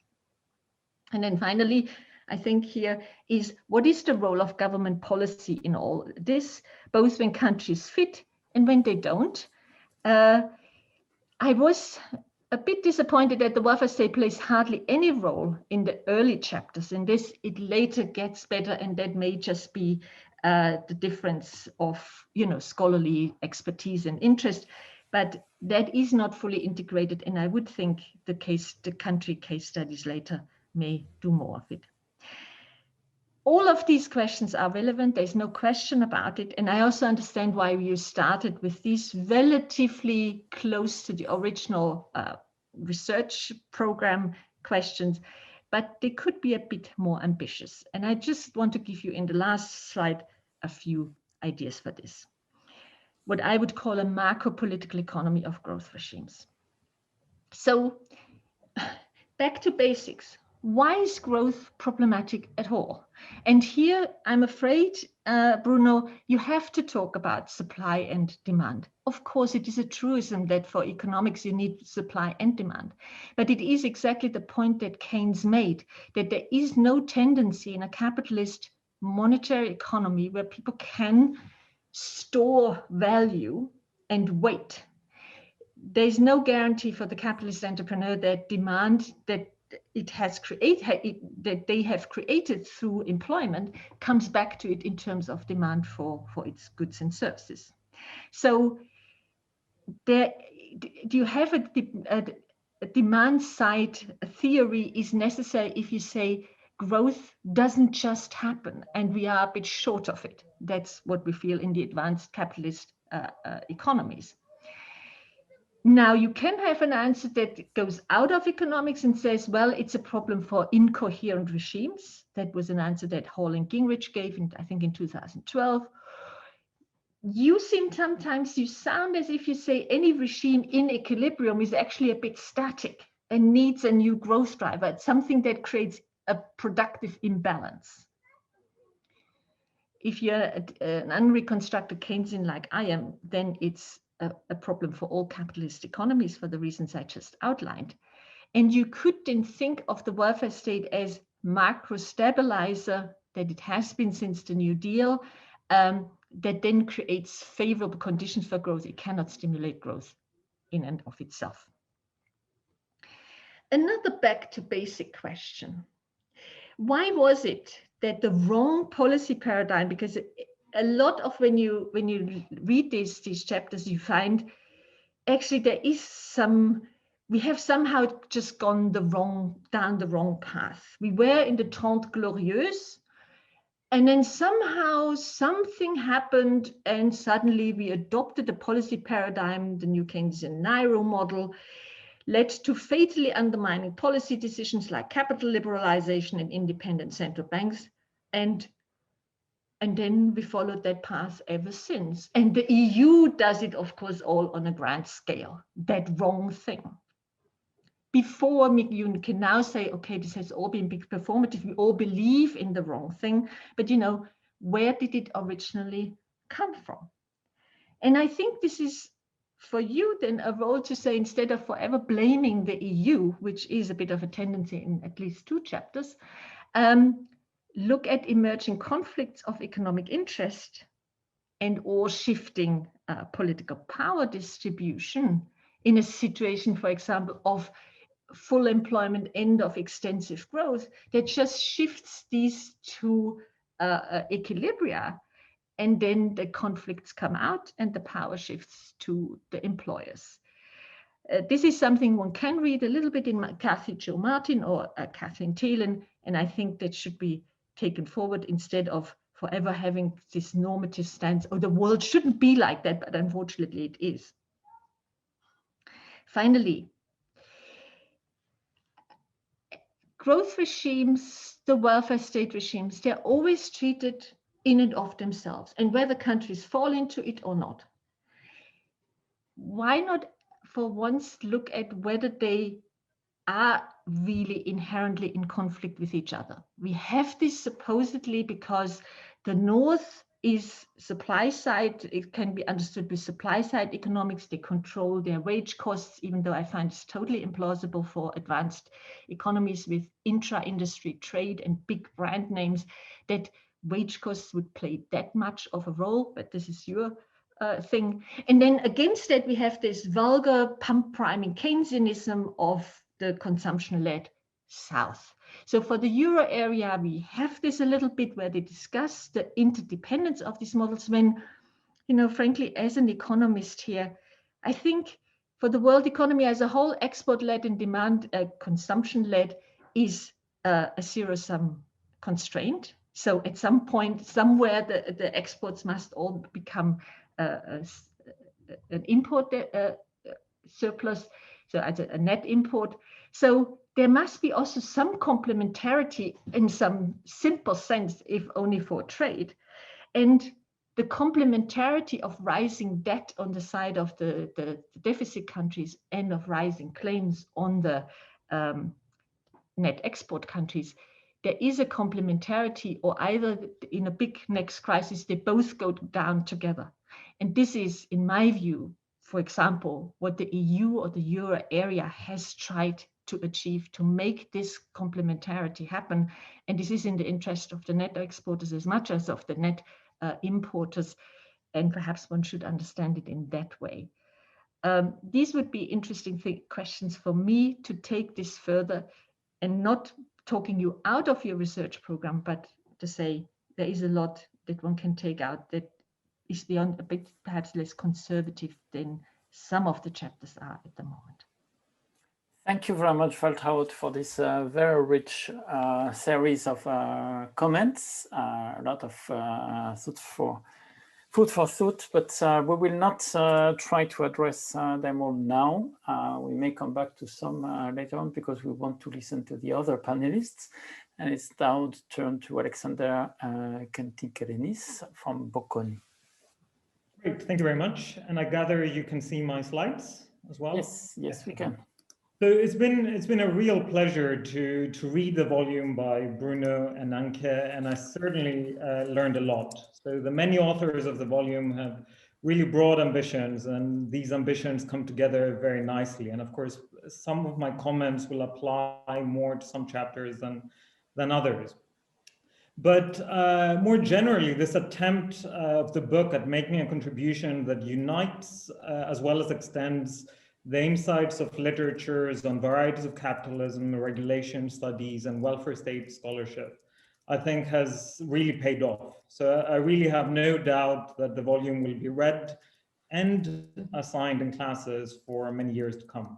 And then finally, I think here is, what is the role of government policy in all this, both when countries fit and when they don't? I was a bit disappointed that the welfare state plays hardly any role in the early chapters. In this, it later gets better, and that may just be the difference of, scholarly expertise and interest, but that is not fully integrated. And I would think the country case studies later may do more of it. All of these questions are relevant. There's no question about it. And I also understand why you started with these relatively close to the original research program questions, but they could be a bit more ambitious. And I just want to give you in the last slide a few ideas for this. What I would call a macro political economy of growth regimes. So back to basics. Why is growth problematic at all? And here, I'm afraid, Bruno, you have to talk about supply and demand. Of course, it is a truism that for economics, you need supply and demand. But it is exactly the point that Keynes made, that there is no tendency in a capitalist monetary economy where people can store value and wait. There's no guarantee for the capitalist entrepreneur that demand that they have created through employment comes back to it in terms of demand for its goods and services. So there, you have a demand side theory is necessary if you say growth doesn't just happen and we are a bit short of it. That's what we feel in the advanced capitalist economies. Now, you can have an answer that goes out of economics and says, well, it's a problem for incoherent regimes. That was an answer that Hall and Gingrich gave, I think, in 2012. You sound as if you say any regime in equilibrium is actually a bit static and needs a new growth driver. It's something that creates a productive imbalance. If you're an unreconstructed Keynesian like I am, then it's a problem for all capitalist economies for the reasons I just outlined. And you could then think of the welfare state as macro stabilizer that it has been since the New Deal, that then creates favorable conditions for growth. It cannot stimulate growth in and of itself. Another back to basic question. Why was it that the wrong policy paradigm, because a lot of when you read these chapters, you find actually there is we have somehow just gone down the wrong path. We were in the Trente Glorieuses, and then somehow something happened and suddenly we adopted the policy paradigm, the new Keynesian Nairo model, led to fatally undermining policy decisions like capital liberalization and independent central banks. And then we followed that path ever since. And the EU does it, of course, all on a grand scale, that wrong thing. Before you can now say, okay, this has all been big performative, we all believe in the wrong thing, but where did it originally come from? And I think this is for you then a role to say, instead of forever blaming the EU, which is a bit of a tendency in at least 2 chapters, look at emerging conflicts of economic interest and or shifting political power distribution in a situation, for example, of full employment, end of extensive growth, that just shifts these 2 equilibria, and then the conflicts come out and the power shifts to the employers. This is something one can read a little bit in Cathy Jo Martin or Kathleen Thelen, and I think that should be taken forward instead of forever having this normative stance, or the world shouldn't be like that, but unfortunately it is. Finally, growth regimes, the welfare state regimes, they're always treated in and of themselves, and whether countries fall into it or not. Why not for once look at whether they are really inherently in conflict with each other? We have this supposedly because the North is supply side. It can be understood with supply side economics. They control their wage costs, even though I find it's totally implausible for advanced economies with intra-industry trade and big brand names that wage costs would play that much of a role, but this is your thing. And then against that, we have this vulgar pump priming Keynesianism of the consumption-led South. So for the euro area, we have this a little bit where they discuss the interdependence of these models when, you know, frankly, as an economist here, I think for the world economy as a whole, export-led and demand consumption-led is a zero-sum constraint. So at some point, somewhere, the exports must all become an import surplus, so as a net import. So there must be also some complementarity in some simple sense, if only for trade. And the complementarity of rising debt on the side of the deficit countries and of rising claims on the net export countries, there is a complementarity, or either in a big next crisis, they both go down together. And this is, in my view, for example, what the EU or the euro area has tried to achieve to make this complementarity happen. And this is in the interest of the net exporters as much as of the net importers. And perhaps one should understand it in that way. These would be interesting questions for me to take this further, and not talking you out of your research program, but to say there is a lot that one can take out that is beyond, a bit perhaps less conservative than some of the chapters are at the moment. Thank you very much, Waltraud, for this very rich series of comments. A lot of food for thought, but we will not try to address them all now. We may come back to some later on because we want to listen to the other panelists. And it's now turn to Alexander Kentikelenis from Bocconi. Great, thank you very much. And I gather you can see my slides as well? Yes, we can. So it's been a real pleasure to read the volume by Bruno and Anke, and I certainly learned a lot. So the many authors of the volume have really broad ambitions, and these ambitions come together very nicely. And of course, some of my comments will apply more to some chapters than others. But more generally, this attempt of the book at making a contribution that unites as well as extends the insights of literatures on varieties of capitalism, regulation studies, and welfare state scholarship, I think has really paid off. So I really have no doubt that the volume will be read and assigned in classes for many years to come.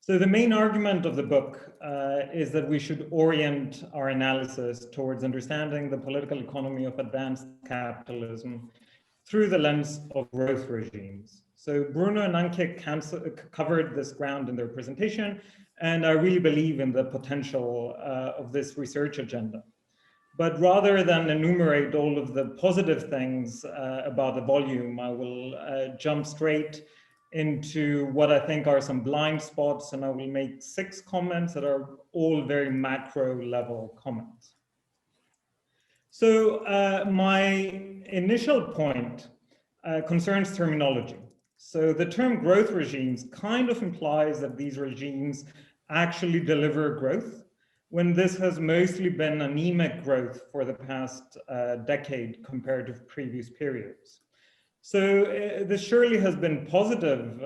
So the main argument of the book is that we should orient our analysis towards understanding the political economy of advanced capitalism through the lens of growth regimes. So Bruno and Anke covered this ground in their presentation, and I really believe in the potential of this research agenda. But rather than enumerate all of the positive things about the volume, I will jump straight into what I think are some blind spots, and I will make 6 comments that are all very macro level comments. So my initial point concerns terminology. So the term growth regimes kind of implies that these regimes actually deliver growth, when this has mostly been anemic growth for the past decade compared to previous periods. So this surely has been positive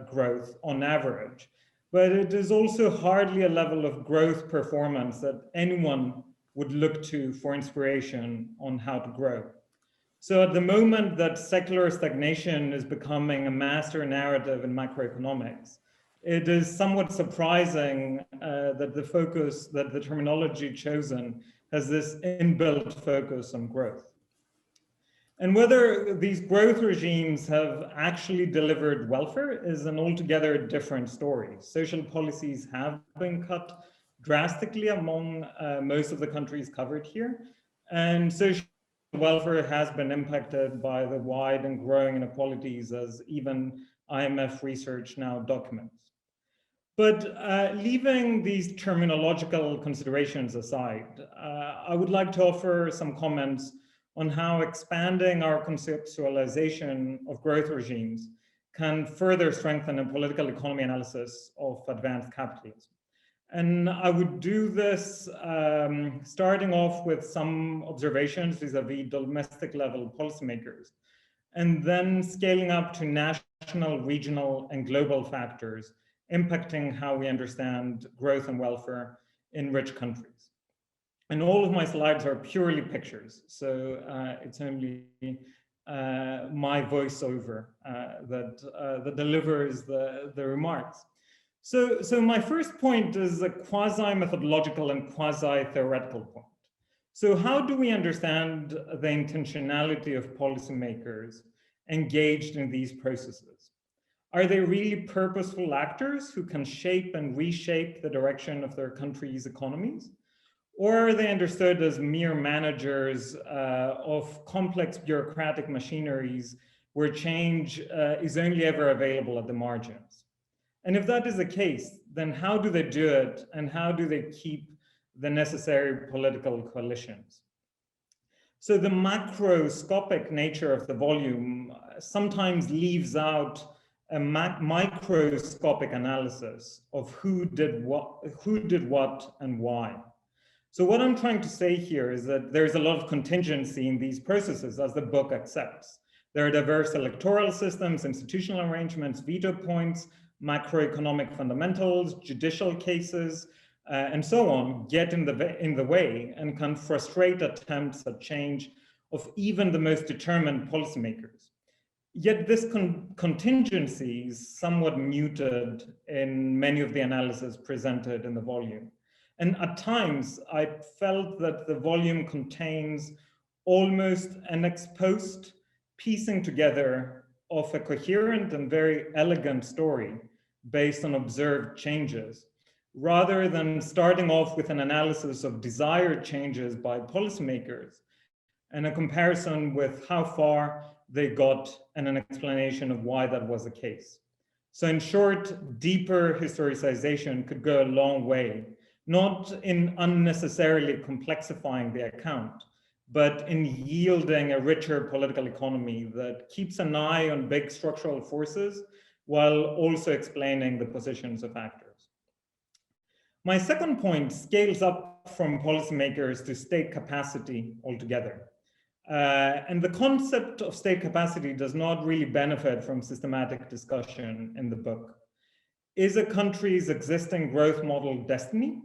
growth on average, but it is also hardly a level of growth performance that anyone would look to for inspiration on how to grow. So at the moment that secular stagnation is becoming a master narrative in macroeconomics, it is somewhat surprising that the terminology chosen has this inbuilt focus on growth. And whether these growth regimes have actually delivered welfare is an altogether different story. Social policies have been cut drastically among most of the countries covered here, and social welfare has been impacted by the wide and growing inequalities, as even IMF research now documents. But leaving these terminological considerations aside, I would like to offer some comments on how expanding our conceptualization of growth regimes can further strengthen a political economy analysis of advanced capitalism. And I would do this starting off with some observations vis-a-vis domestic level policymakers. and then scaling up to national, regional, and global factors impacting how we understand growth and welfare in rich countries. And all of my slides are purely pictures, so it's only my voiceover that delivers the remarks. So my first point is a quasi-methodological and quasi-theoretical point. So how do we understand the intentionality of policymakers engaged in these processes? Are they really purposeful actors who can shape and reshape the direction of their country's economies? Or are they understood as mere managers of complex bureaucratic machineries where change is only ever available at the margins? And if that is the case, then how do they do it, and how do they keep the necessary political coalitions? So the macroscopic nature of the volume sometimes leaves out a microscopic analysis of who did what and why. So what I'm trying to say here is that there's a lot of contingency in these processes, as the book accepts. There are diverse electoral systems, institutional arrangements, veto points, macroeconomic fundamentals, judicial cases, and so on get in the way and can frustrate attempts at change of even the most determined policymakers. Yet this contingency is somewhat muted in many of the analyses presented in the volume. And at times, I felt that the volume contains almost an ex post piecing together of a coherent and very elegant story based on observed changes, rather than starting off with an analysis of desired changes by policymakers and a comparison with how far they got and an explanation of why that was the case. So in short, deeper historicization could go a long way, not in unnecessarily complexifying the account, but in yielding a richer political economy that keeps an eye on big structural forces while also explaining the positions of actors. My second point scales up from policymakers to state capacity altogether. And the concept of state capacity does not really benefit from systematic discussion in the book. Is a country's existing growth model destiny,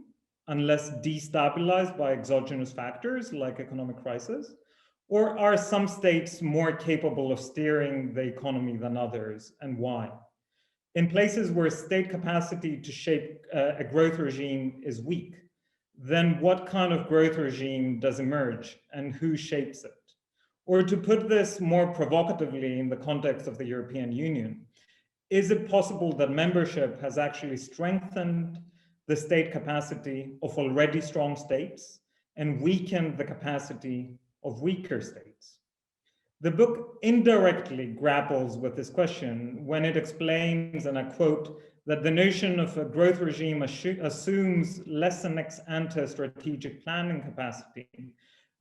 unless destabilized by exogenous factors like economic crisis? Or are some states more capable of steering the economy than others, and why? In places where state capacity to shape a growth regime is weak, then what kind of growth regime does emerge and who shapes it? Or to put this more provocatively in the context of the European Union, is it possible that membership has actually strengthened the state capacity of already strong states and weakened the capacity of weaker states? The book indirectly grapples with this question when it explains, and I quote, that the notion of a growth regime assumes less an ex ante strategic planning capacity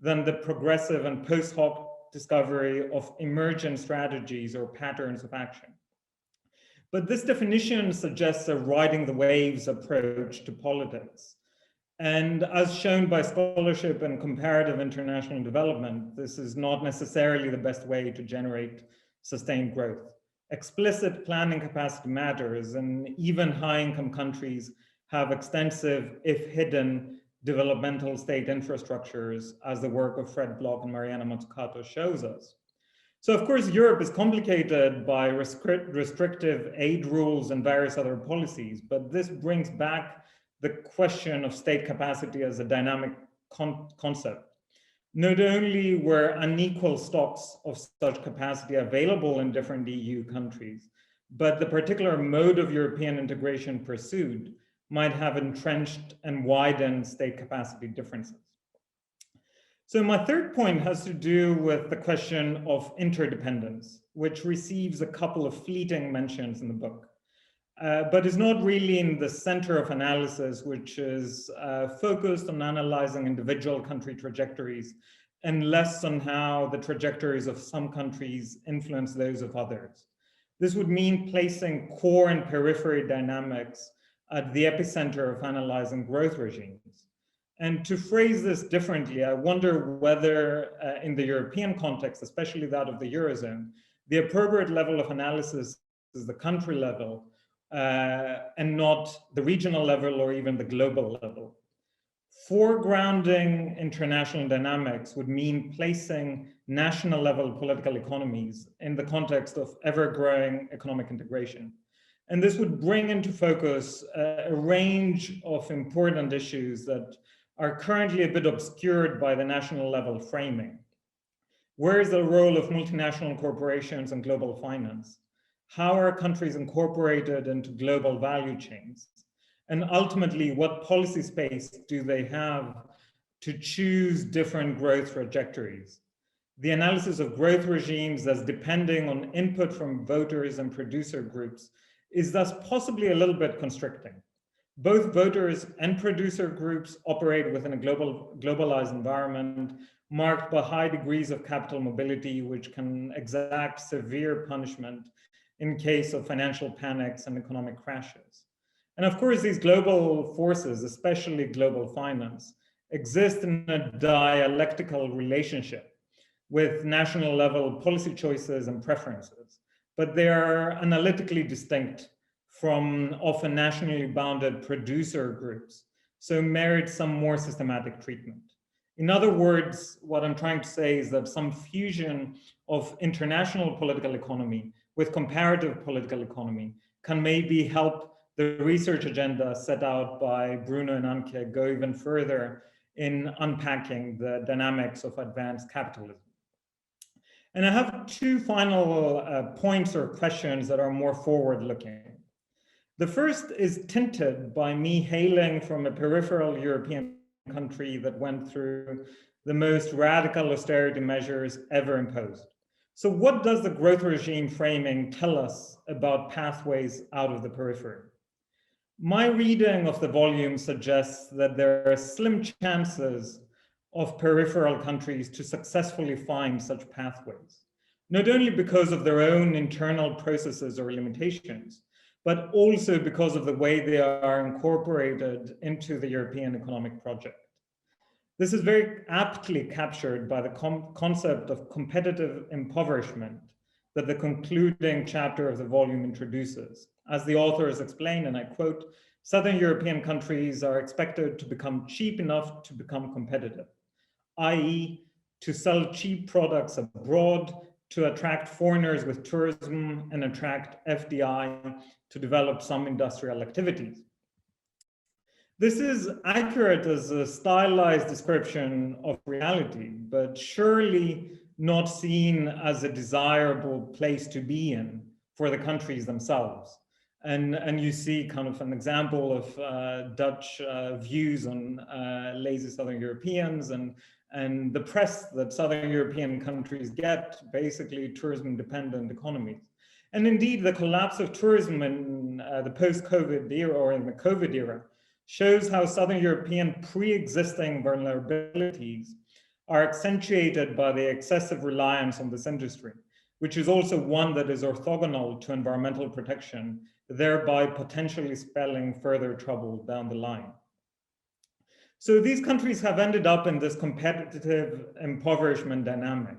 than the progressive and post hoc discovery of emergent strategies or patterns of action. But this definition suggests a riding the waves approach to politics. And as shown by scholarship and comparative international development, this is not necessarily the best way to generate sustained growth. Explicit planning capacity matters, and even high-income countries have extensive, if hidden, developmental state infrastructures, as the work of Fred Block and Mariana Mazzucato shows us. So of course, Europe is complicated by restrictive aid rules and various other policies, but this brings back the question of state capacity as a dynamic concept. Not only were unequal stocks of such capacity available in different EU countries, but the particular mode of European integration pursued might have entrenched and widened state capacity differences. So my third point has to do with the question of interdependence, which receives a couple of fleeting mentions in the book, but is not really in the center of analysis, which is focused on analyzing individual country trajectories and less on how the trajectories of some countries influence those of others. This would mean placing core and periphery dynamics at the epicenter of analyzing growth regimes. And to phrase this differently, I wonder whether in the European context, especially that of the Eurozone, the appropriate level of analysis is the country level and not the regional level or even the global level. Foregrounding international dynamics would mean placing national level political economies in the context of ever-growing economic integration. And this would bring into focus a range of important issues that are currently a bit obscured by the national level framing. Where is the role of multinational corporations and global finance? How are countries incorporated into global value chains? And ultimately, what policy space do they have to choose different growth trajectories? The analysis of growth regimes as depending on input from voters and producer groups is thus possibly a little bit constricting. Both voters and producer groups operate within a globalized environment marked by high degrees of capital mobility, which can exact severe punishment in case of financial panics and economic crashes. And of course, these global forces, especially global finance, exist in a dialectical relationship with national level policy choices and preferences, but they are analytically distinct from often nationally bounded producer groups, so merit some more systematic treatment. In other words, what I'm trying to say is that some fusion of international political economy with comparative political economy can maybe help the research agenda set out by Bruno and Anke go even further in unpacking the dynamics of advanced capitalism. And I have two final points or questions that are more forward-looking. The first is tinted by me hailing from a peripheral European country that went through the most radical austerity measures ever imposed. So what does the growth regime framing tell us about pathways out of the periphery? My reading of the volume suggests that there are slim chances of peripheral countries to successfully find such pathways, not only because of their own internal processes or limitations, but also because of the way they are incorporated into the European economic project. This is very aptly captured by the concept of competitive impoverishment that the concluding chapter of the volume introduces. As the authors explain, and I quote, Southern European countries are expected to become cheap enough to become competitive, i.e. to sell cheap products abroad, to attract foreigners with tourism and attract FDI to develop some industrial activities. This is accurate as a stylized description of reality, but surely not seen as a desirable place to be in for the countries themselves. And you see kind of an example of Dutch views on lazy Southern Europeans and the press that Southern European countries get, basically tourism-dependent economies. And indeed, the collapse of tourism in the post-COVID era or in the COVID era shows how Southern European pre-existing vulnerabilities are accentuated by the excessive reliance on this industry, which is also one that is orthogonal to environmental protection, thereby potentially spelling further trouble down the line. So these countries have ended up in this competitive impoverishment dynamic.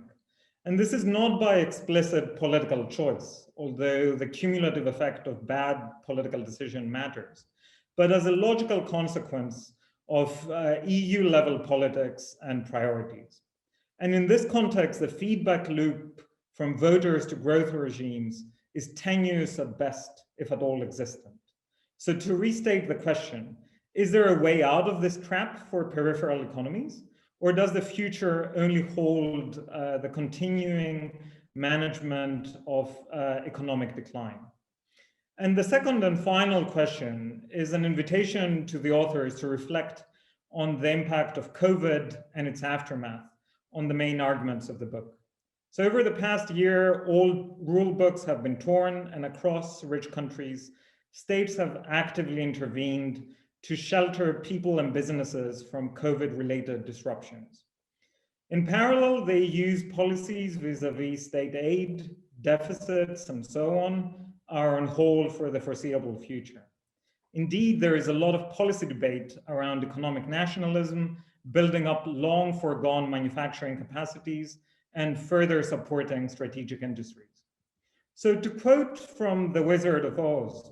And this is not by explicit political choice, although the cumulative effect of bad political decision matters, but as a logical consequence of EU-level politics and priorities. And in this context, the feedback loop from voters to growth regimes is tenuous at best, if at all existent. So to restate the question, is there a way out of this trap for peripheral economies? Or does the future only hold the continuing management of economic decline? And the second and final question is an invitation to the authors to reflect on the impact of COVID and its aftermath on the main arguments of the book. So over the past year, all rule books have been torn, and across rich countries, states have actively intervened to shelter people and businesses from COVID-related disruptions. In parallel, they use policies vis-a-vis state aid, deficits, and so on, are on hold for the foreseeable future. Indeed, there is a lot of policy debate around economic nationalism, building up long foregone manufacturing capacities, and further supporting strategic industries. So to quote from The Wizard of Oz,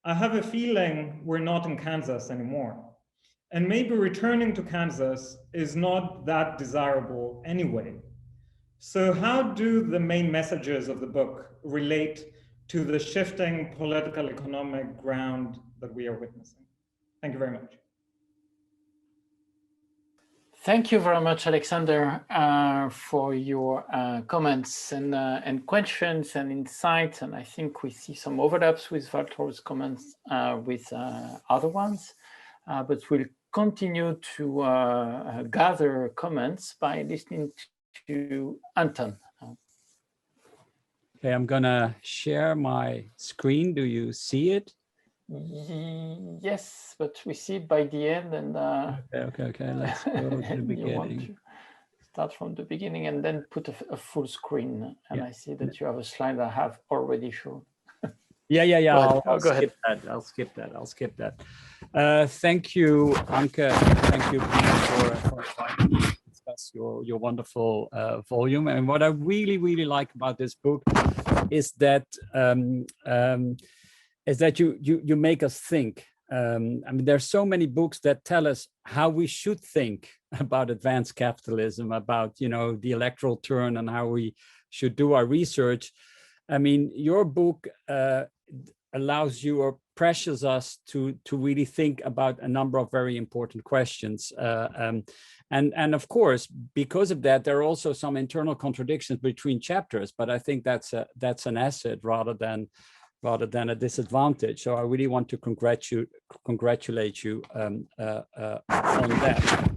I have a feeling we're not in Kansas anymore. And maybe returning to Kansas is not that desirable anyway. So how do the main messages of the book relate to the shifting political economic ground that we are witnessing? Thank you very much. Thank you very much, Alexander, for your comments and questions and insights. And I think we see some overlaps with Waltraud's comments with other ones, but we'll continue to gather comments by listening to Anton. Okay, I'm gonna share my screen. Do you see it? Yes, but we see it by the end, and okay. Let's go to the beginning. Start from the beginning and then put a full screen. And yeah. I see that you have a slide I have already shown. Yeah. I'll go ahead. skip that. Thank you, Anke. Thank you, Bruno, for inviting me to discuss your wonderful volume. And what I really like about this book is that you make us think. I mean, there's so many books that tell us how we should think about advanced capitalism, about the electoral turn and how we should do our research. I mean, your book allows you or pressures us to really think about a number of very important questions. And of course, because of that, there are also some internal contradictions between chapters. But I think that's an asset rather than a disadvantage. So I really want to congratulate you on that.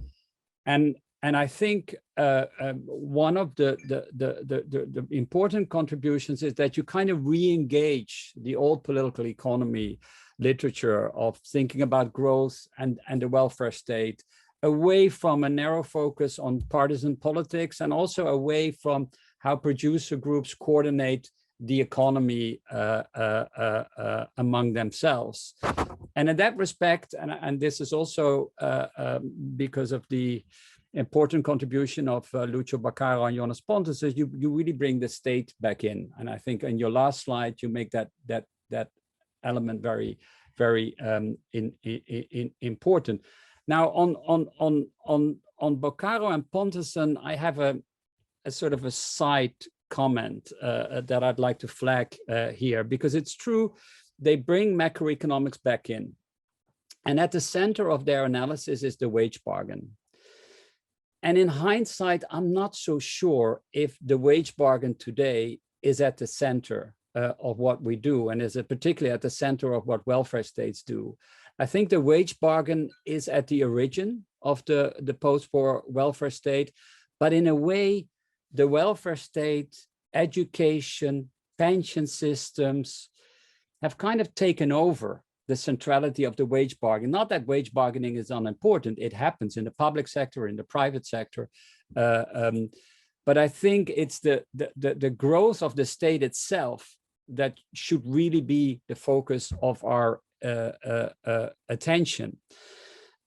And I think one of the important contributions is that you kind of re-engage the old political economy literature of thinking about growth and the welfare state away from a narrow focus on partisan politics, and also away from how producer groups coordinate the economy among themselves. And in that respect, and this is also because of the important contribution of Lucio Baccaro and Jonas Pontus, is you really bring the state back in. And I think in your last slide, you make that element very important. Now on Baccaro and Pontussen, I have a sort of a side comment that I'd like to flag here, because it's true, they bring macroeconomics back in. And at the center of their analysis is the wage bargain. And in hindsight, I'm not so sure if the wage bargain today is at the center of what we do, and is particularly at the center of what welfare states do. I think the wage bargain is at the origin of the post-war welfare state, but in a way, the welfare state, education, pension systems have kind of taken over the centrality of the wage bargain. Not that wage bargaining is unimportant, it happens in the public sector, in the private sector, but I think it's the growth of the state itself that should really be the focus of our attention.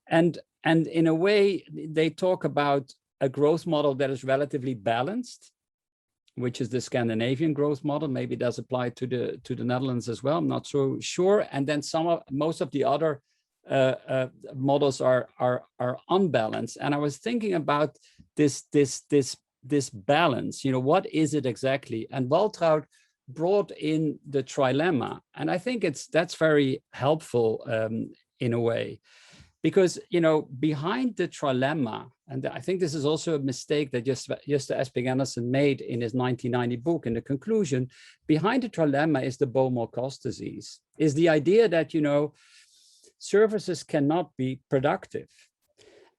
And in a way, they talk about a growth model that is relatively balanced, which is the Scandinavian growth model. Maybe it does apply to the Netherlands as well. I'm not so sure. And then most of the other models are unbalanced. And I was thinking about this balance. What is it exactly? And Waltraud brought in the trilemma, and I think that's very helpful in a way. Because, behind the trilemma, and I think this is also a mistake that Gösta Esping-Andersen made in his 1990 book, in the conclusion, behind the trilemma is the Beaumont-Cost disease, is the idea that, services cannot be productive.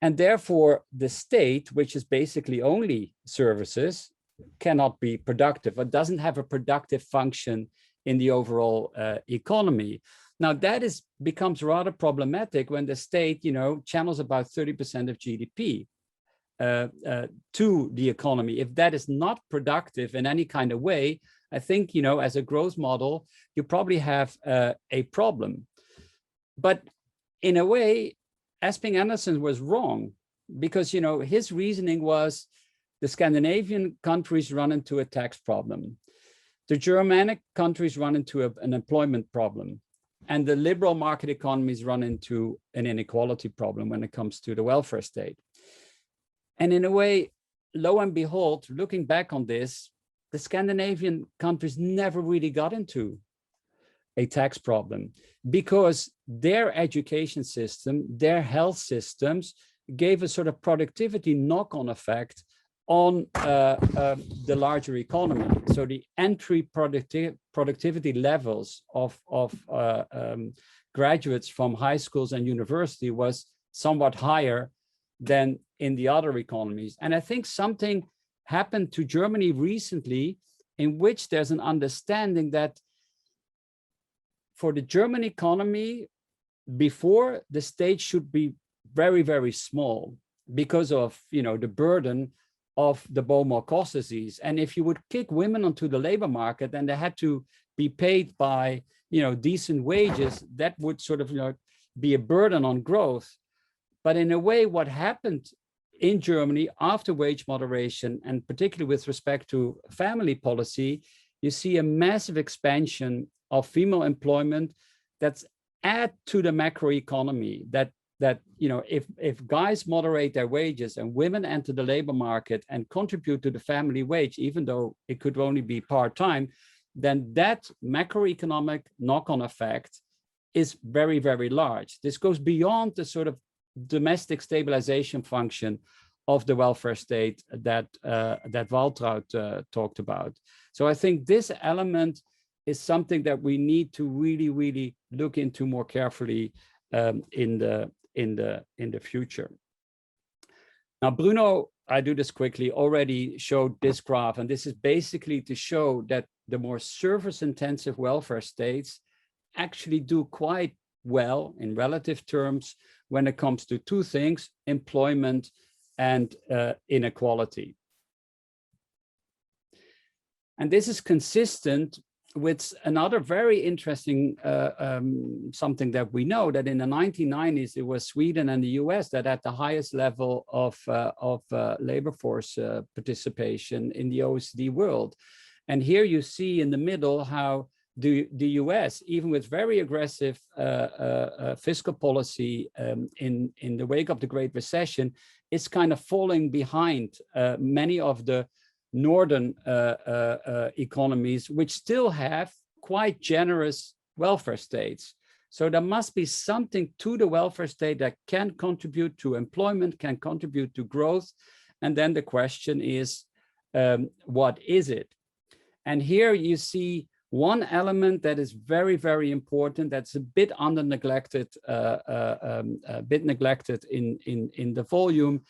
And therefore, the state, which is basically only services, cannot be productive, or doesn't have a productive function in the overall economy. Now that becomes rather problematic when the state, channels about 30% of GDP to the economy. If that is not productive in any kind of way, I think, as a growth model, you probably have a problem. But in a way, Esping-Andersen was wrong, because, his reasoning was the Scandinavian countries run into a tax problem. The Germanic countries run into an employment problem, and the liberal market economies run into an inequality problem when it comes to the welfare state. And in a way, lo and behold, looking back on this, the Scandinavian countries never really got into a tax problem because their education system, their health systems gave a sort of productivity knock-on effect on the larger economy. So the entry productivity levels of graduates from high schools and university was somewhat higher than in the other economies. And I think something happened to Germany recently in which there's an understanding that for the German economy, before, the state should be very, very small because of, you know, the burden of the Beaumont cost disease. And if you would kick women onto the labor market and they had to be paid by, you know, decent wages, that would sort of, you know, be a burden on growth. But in a way, what happened in Germany after wage moderation, and particularly with respect to family policy, you see a massive expansion of female employment that's add to the macroeconomy, that you know, if guys moderate their wages and women enter the labor market and contribute to the family wage, even though it could only be part-time, then that macroeconomic knock-on effect is very, very large. This goes beyond the sort of domestic stabilization function of the welfare state that Waltraud talked about. So I think this element is something that we need to really, really look into more carefully in the future. Now, Bruno, I do this quickly, already showed this graph, and this is basically to show that the more service-intensive welfare states actually do quite well in relative terms when it comes to two things: employment and inequality. And this is consistent with another very interesting something that we know, that in the 1990s, it was Sweden and the US that had the highest level of labor force participation in the OECD world. And here you see in the middle how the US, even with very aggressive fiscal policy in the wake of the Great Recession, is kind of falling behind many of the northern economies, which still have quite generous welfare states. So there must be something to the welfare state that can contribute to employment, can contribute to growth. And then the question is, what is it? And here you see one element that is very, very important, that's a bit neglected in the volume,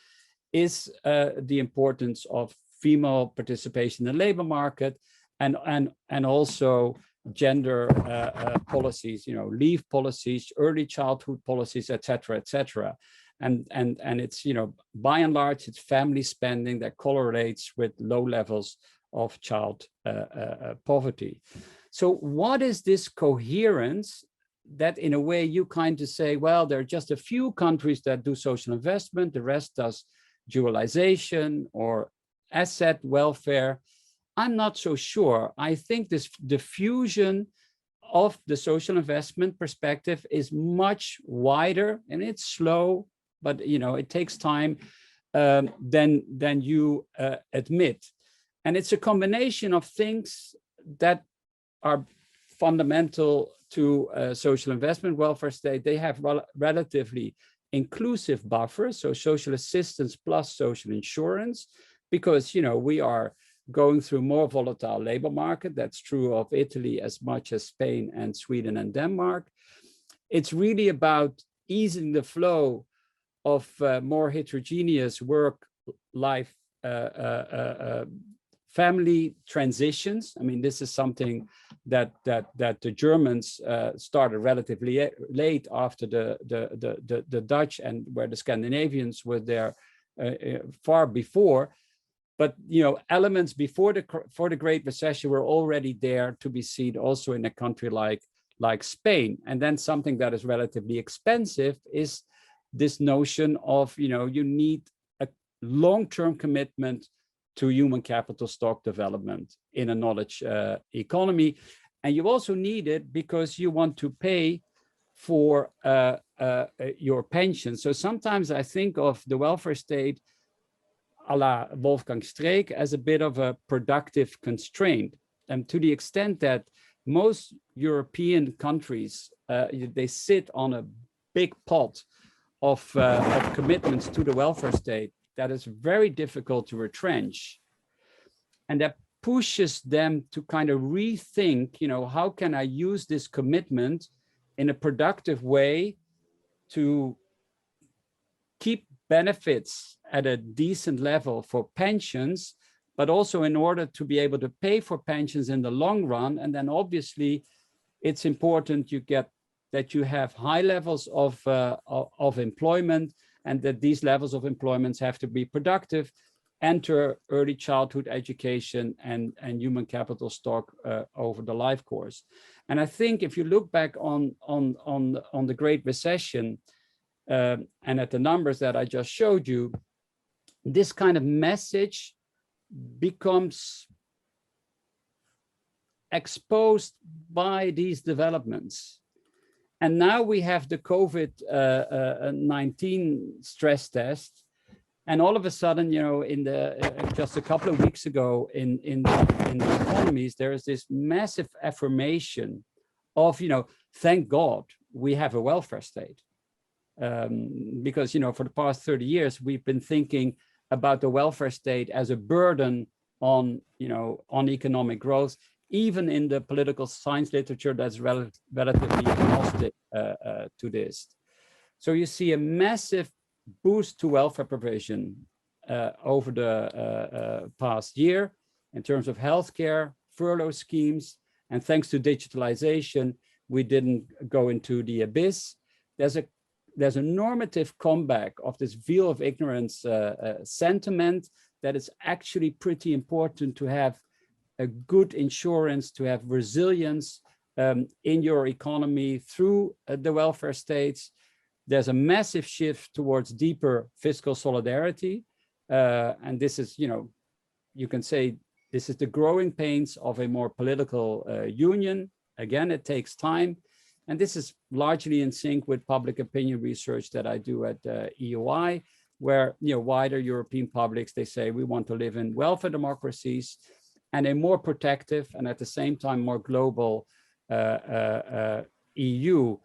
is the importance of female participation in the labor market, and also gender policies, you know, leave policies, early childhood policies, etc., etc. And it's, you know, by and large, it's family spending that correlates with low levels of child poverty. So what is this coherence that in a way you kind of say, well, there are just a few countries that do social investment, the rest does dualization or asset welfare? I'm not so sure. I think this diffusion of the social investment perspective is much wider, and it's slow, but you know, it takes time than you admit. And it's a combination of things that are fundamental to social investment welfare state. They have relatively inclusive buffers, so social assistance plus social insurance, because, you know, we are going through more volatile labor market. That's true of Italy as much as Spain and Sweden and Denmark. It's really about easing the flow of more heterogeneous work-life family transitions. I mean, this is something that the Germans started relatively late after the Dutch, and where the Scandinavians were there far before. But you know, elements before the Great Recession were already there to be seen also in a country like Spain. And then something that is relatively expensive is this notion of, you know, you need a long-term commitment to human capital stock development in a knowledge economy. And you also need it because you want to pay for your pension. So sometimes I think of the welfare state a la Wolfgang Streeck as a bit of a productive constraint. And to the extent that most European countries, they sit on a big pot of commitments to the welfare state that is very difficult to retrench. And that pushes them to kind of rethink, how can I use this commitment in a productive way to keep benefits at a decent level for pensions, but also in order to be able to pay for pensions in the long run. And then obviously it's important that you have high levels of employment, and that these levels of employment have to be productive, enter early childhood education and human capital stock over the life course. And I think if you look back on the Great Recession and at the numbers that I just showed you, this kind of message becomes exposed by these developments. And now we have the COVID-19 stress test. And all of a sudden, in just a couple of weeks ago in the Economies, there is this massive affirmation of, thank God we have a welfare state. Because, for the past 30 years, we've been thinking about the welfare state as a burden on economic growth, even in the political science literature that's relatively agnostic to this. So you see a massive boost to welfare provision over the past year in terms of healthcare, furlough schemes, and thanks to digitalization, we didn't go into the abyss. There's a normative comeback of this veil of ignorance sentiment that is actually pretty important to have a good insurance, to have resilience in your economy through the welfare states. There's a massive shift towards deeper fiscal solidarity. And this is, you can say this is the growing pains of a more political union. Again, it takes time. And this is largely in sync with public opinion research that I do at EOI, where wider European publics, they say we want to live in welfare democracies and a more protective and at the same time more global EU.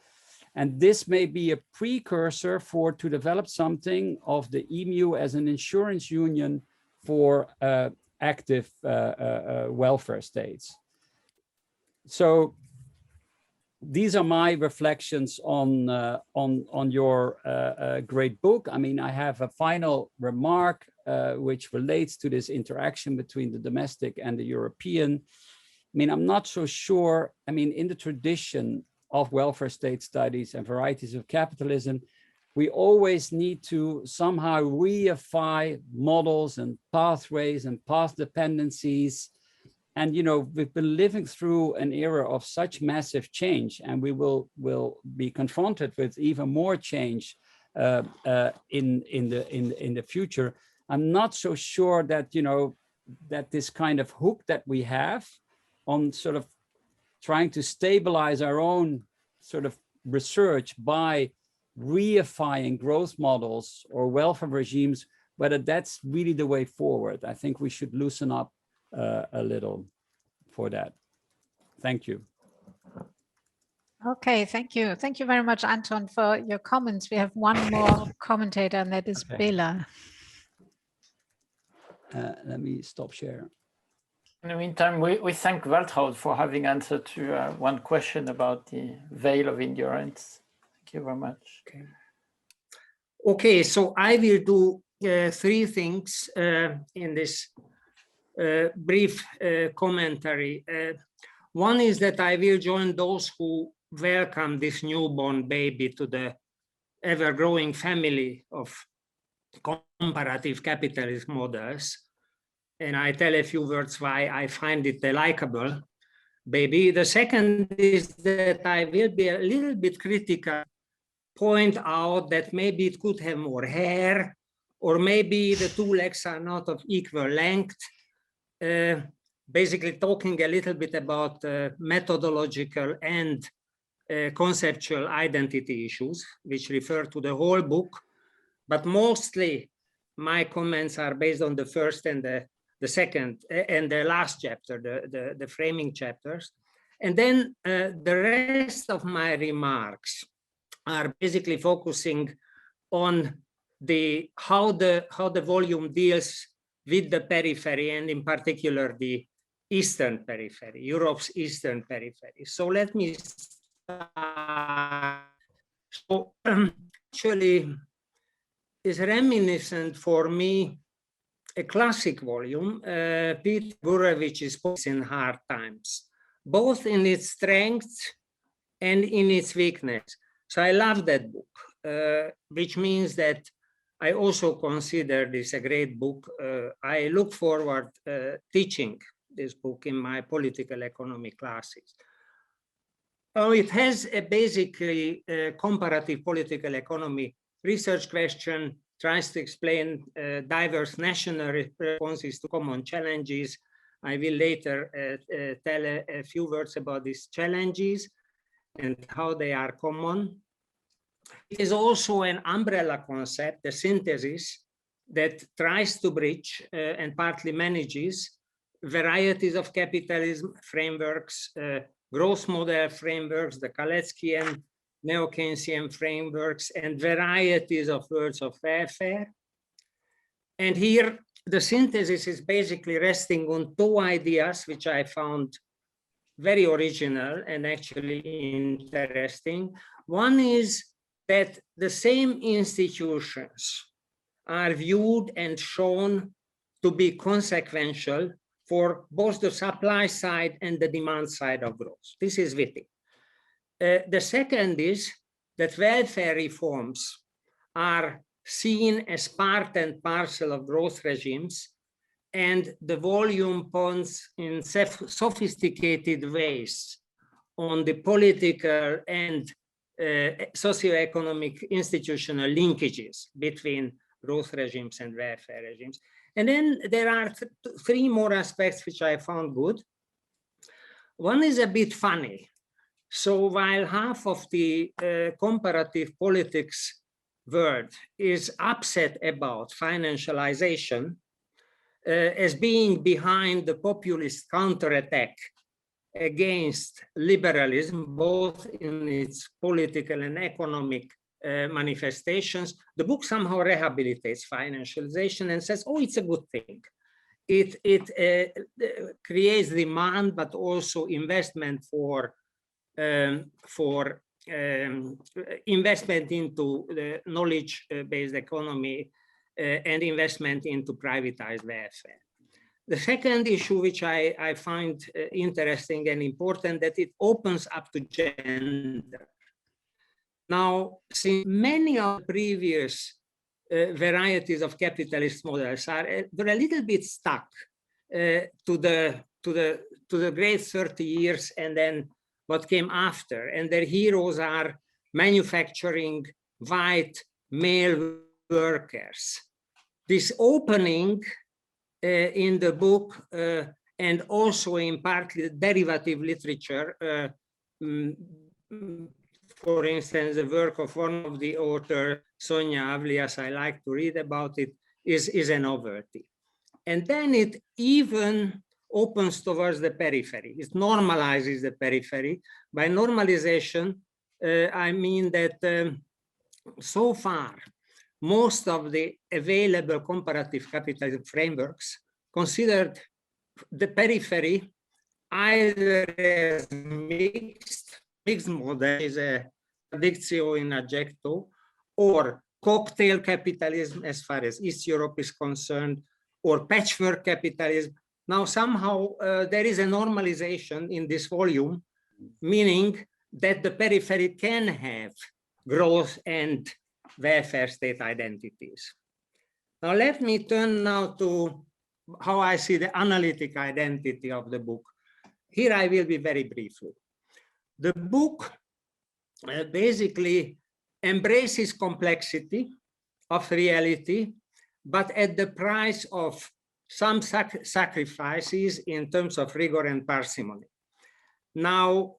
And this may be a precursor to develop something of the EMU as an insurance union for active welfare states. So these are my reflections on your great book. I mean, I have a final remark which relates to this interaction between the domestic and the European. I mean, I'm not so sure. I mean, in the tradition of welfare state studies and varieties of capitalism, we always need to somehow reify models and pathways and path dependencies. And, we've been living through an era of such massive change, and we will be confronted with even more change in the future. I'm not so sure that, that this kind of hook that we have on sort of trying to stabilize our own sort of research by reifying growth models or welfare regimes, whether that's really the way forward. I think we should loosen up a little for that. Thank you. Okay, thank you. Thank you very much, Anton, for your comments. We have one more commentator, and that is Béla. Let me stop sharing. In the meantime, we thank Waltraud for having answered to one question about the veil of ignorance. Thank you very much. Okay, so I will do three things in this brief commentary. One is that I will join those who welcome this newborn baby to the ever-growing family of comparative capitalist models. And I tell a few words why I find it a likable baby. The second is that I will be a little bit critical, point out that maybe it could have more hair, or maybe the two legs are not of equal length. Basically talking a little bit about methodological and conceptual identity issues, which refer to the whole book, but mostly my comments are based on the first and the second and the last chapter, the framing chapters. And then the rest of my remarks are basically focusing on how the volume deals with the periphery, and in particular the eastern periphery, Europe's eastern periphery. So let me start. So actually is reminiscent for me a classic volume, Peter Gurevich's Poets in Hard Times, both in its strength and in its weakness. So I love that book, which means that I also consider this a great book. I look forward teaching this book in my political economy classes. It has a basically comparative political economy research question, tries to explain diverse national responses to common challenges. I will later tell a few words about these challenges and how they are common. It is also an umbrella concept, a synthesis that tries to bridge and partly manages varieties of capitalism frameworks, growth model frameworks, the Kaleckian neo-Keynesian frameworks, and varieties of words of welfare. And here, the synthesis is basically resting on two ideas, which I found very original and actually interesting. One is that the same institutions are viewed and shown to be consequential for both the supply side and the demand side of growth. This is Wittig. The second is that welfare reforms are seen as part and parcel of growth regimes, and the volume points in sophisticated ways on the political and socioeconomic institutional linkages between growth regimes and welfare regimes. And then there are three more aspects which I found good. One is a bit funny. So while half of the comparative politics world is upset about financialization as being behind the populist counterattack against liberalism, both in its political and economic manifestations, the book somehow rehabilitates financialization and says, oh, it's a good thing. It creates demand, but also investment for investment into the knowledge-based economy and investment into privatized welfare. The second issue, which I find interesting and important, that it opens up to gender. Now, since many of the previous varieties of capitalist models they're a little bit stuck to the great 30 years and then what came after, and their heroes are manufacturing white male workers. This opening in the book and also in partly derivative literature, for instance, the work of one of the authors, Sonia Avlias, I like to read about it, is a novelty. And then it even opens towards the periphery. It normalizes the periphery. By normalization, I mean that so far, most of the available comparative capitalism frameworks considered the periphery either as mixed model, is a dictio in adjecto, or cocktail capitalism as far as East Europe is concerned, or patchwork capitalism. Now somehow there is a normalization in this volume, meaning that the periphery can have growth and welfare state identities. Now let me turn now to how I see the analytic identity of the book. Here I will be very briefly. The book basically embraces complexity of reality but at the price of some sacrifices in terms of rigor and parsimony. Now,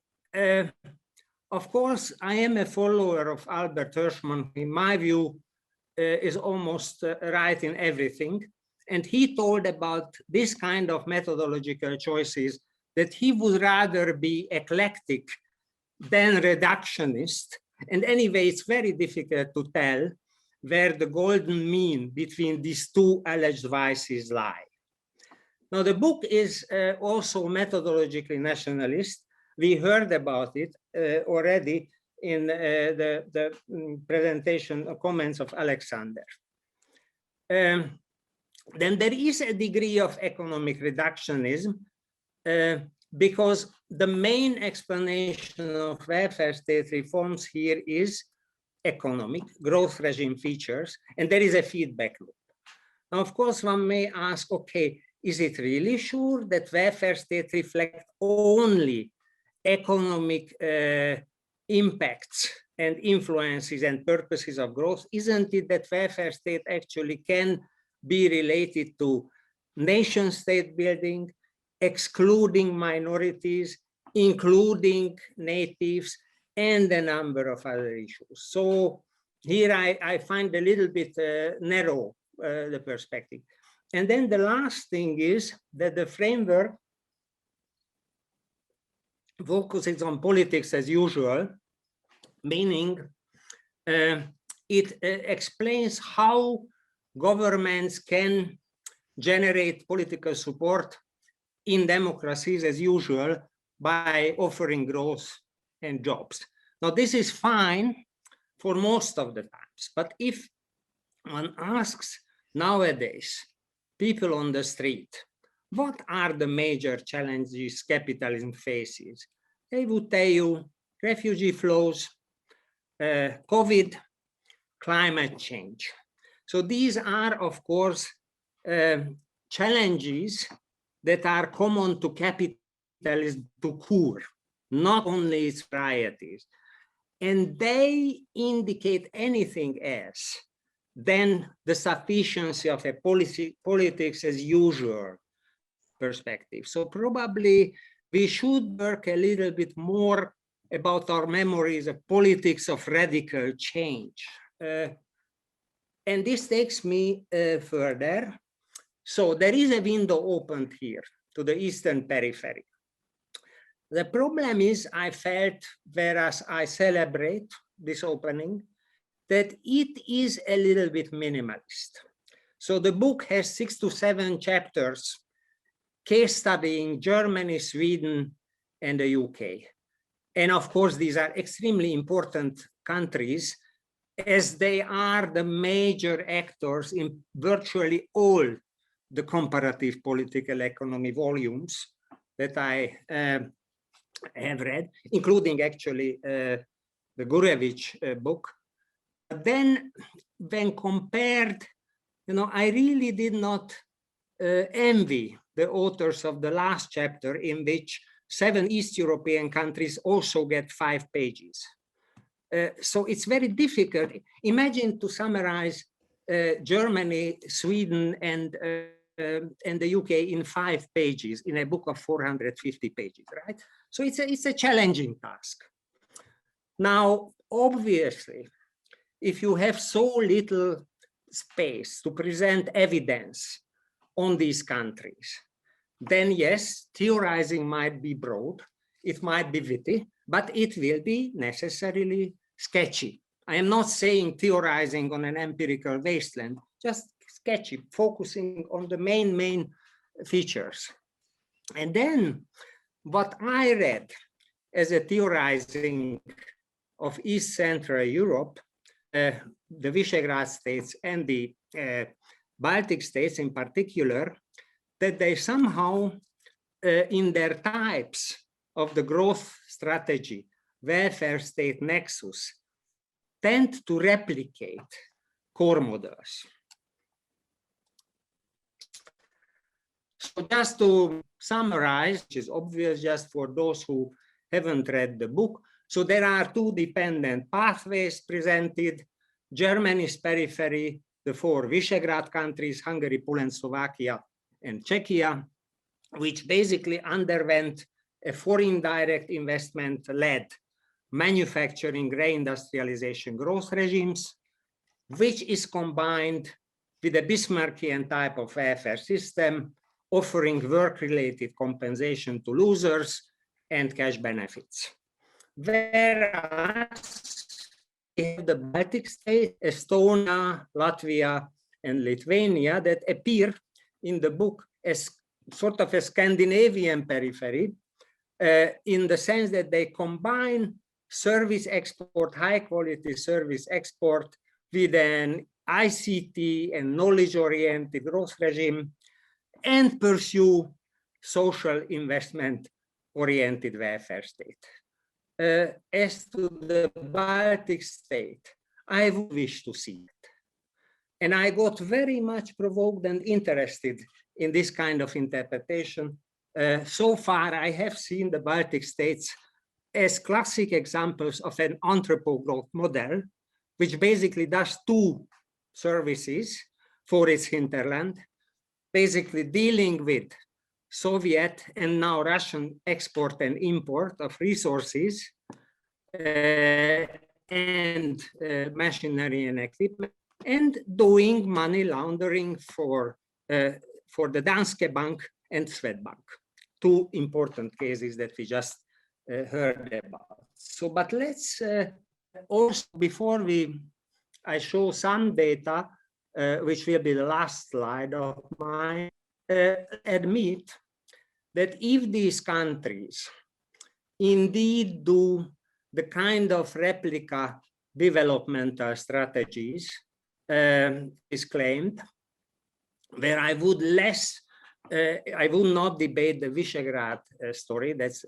of course, I am a follower of Albert Hirschman, who in my view is almost right in everything. And he told about this kind of methodological choices that he would rather be eclectic than reductionist. And anyway, it's very difficult to tell where the golden mean between these two alleged vices lie. Now, the book is also methodologically nationalist. We heard about it already in the presentation comments of Alexander. Then there is a degree of economic reductionism because the main explanation of welfare state reforms here is economic growth regime features, and there is a feedback loop. Now, of course, one may ask, okay, is it really sure that welfare state reflect only economic impacts and influences and purposes of growth? Isn't it that welfare state actually can be related to nation state building, excluding minorities, including natives, and a number of other issues? So here I find a little bit narrow the perspective. And then the last thing is that the framework focuses on politics as usual, meaning it explains how governments can generate political support in democracies as usual by offering growth and jobs. Now, this is fine for most of the times, but if one asks nowadays people on the street, what are the major challenges capitalism faces? They would tell you refugee flows, COVID, climate change. So these are, of course, challenges that are common to capitalism to core, not only its varieties. And they indicate anything else than the sufficiency of a politics as usual perspective. So probably we should work a little bit more about our memories of politics of radical change. And this takes me further. So there is a window opened here to the Eastern periphery. The problem is, I felt, whereas I celebrate this opening, that it is a little bit minimalist. So the book has 6 to 7 chapters, case studying Germany, Sweden, and the UK. And of course, these are extremely important countries, as they are the major actors in virtually all the comparative political economy volumes that I have read, including actually the Gurevich book. But then when compared, I really did not envy the authors of the last chapter, in which 7 East European countries also get 5 pages. So it's very difficult. Imagine to summarize Germany, Sweden, and the UK in 5 pages in a book of 450 pages, right? So it's a challenging task. Now, obviously, if you have so little space to present evidence on these countries, then yes, theorizing might be broad, it might be witty, but it will be necessarily sketchy. I am not saying theorizing on an empirical wasteland, just sketchy, focusing on the main features. And then what I read as a theorizing of East Central Europe, the Visegrad states and the Baltic states in particular, that they somehow, in their types of the growth strategy, welfare state nexus, tend to replicate core models. So just to summarize, which is obvious just for those who haven't read the book, so there are 2 dependent pathways presented: Germany's periphery the 4 Visegrad countries, Hungary, Poland, Slovakia, and Czechia, which basically underwent a foreign direct investment-led manufacturing reindustrialization growth regimes, which is combined with a Bismarckian type of welfare system, offering work-related compensation to losers and cash benefits. Whereas we have the Baltic states, Estonia, Latvia, and Lithuania that appear in the book as sort of a Scandinavian periphery, in the sense that they combine service export, high quality service export, with an ICT and knowledge-oriented growth regime, and pursue social investment-oriented welfare state. As to the Baltic state, I would wish to see it. And I got very much provoked and interested in this kind of interpretation. So far, I have seen the Baltic states as classic examples of an anthropo-growth model, which basically does 2 services for its hinterland, basically dealing with Soviet and now Russian export and import of resources and machinery and equipment, and doing money laundering for the Danske Bank and Swedbank, 2 important cases that we just heard about. So, but let's also, before I show some data, which will be the last slide of mine, admit that if these countries indeed do the kind of replica developmental strategies is claimed, where I would not debate the Visegrad story, that's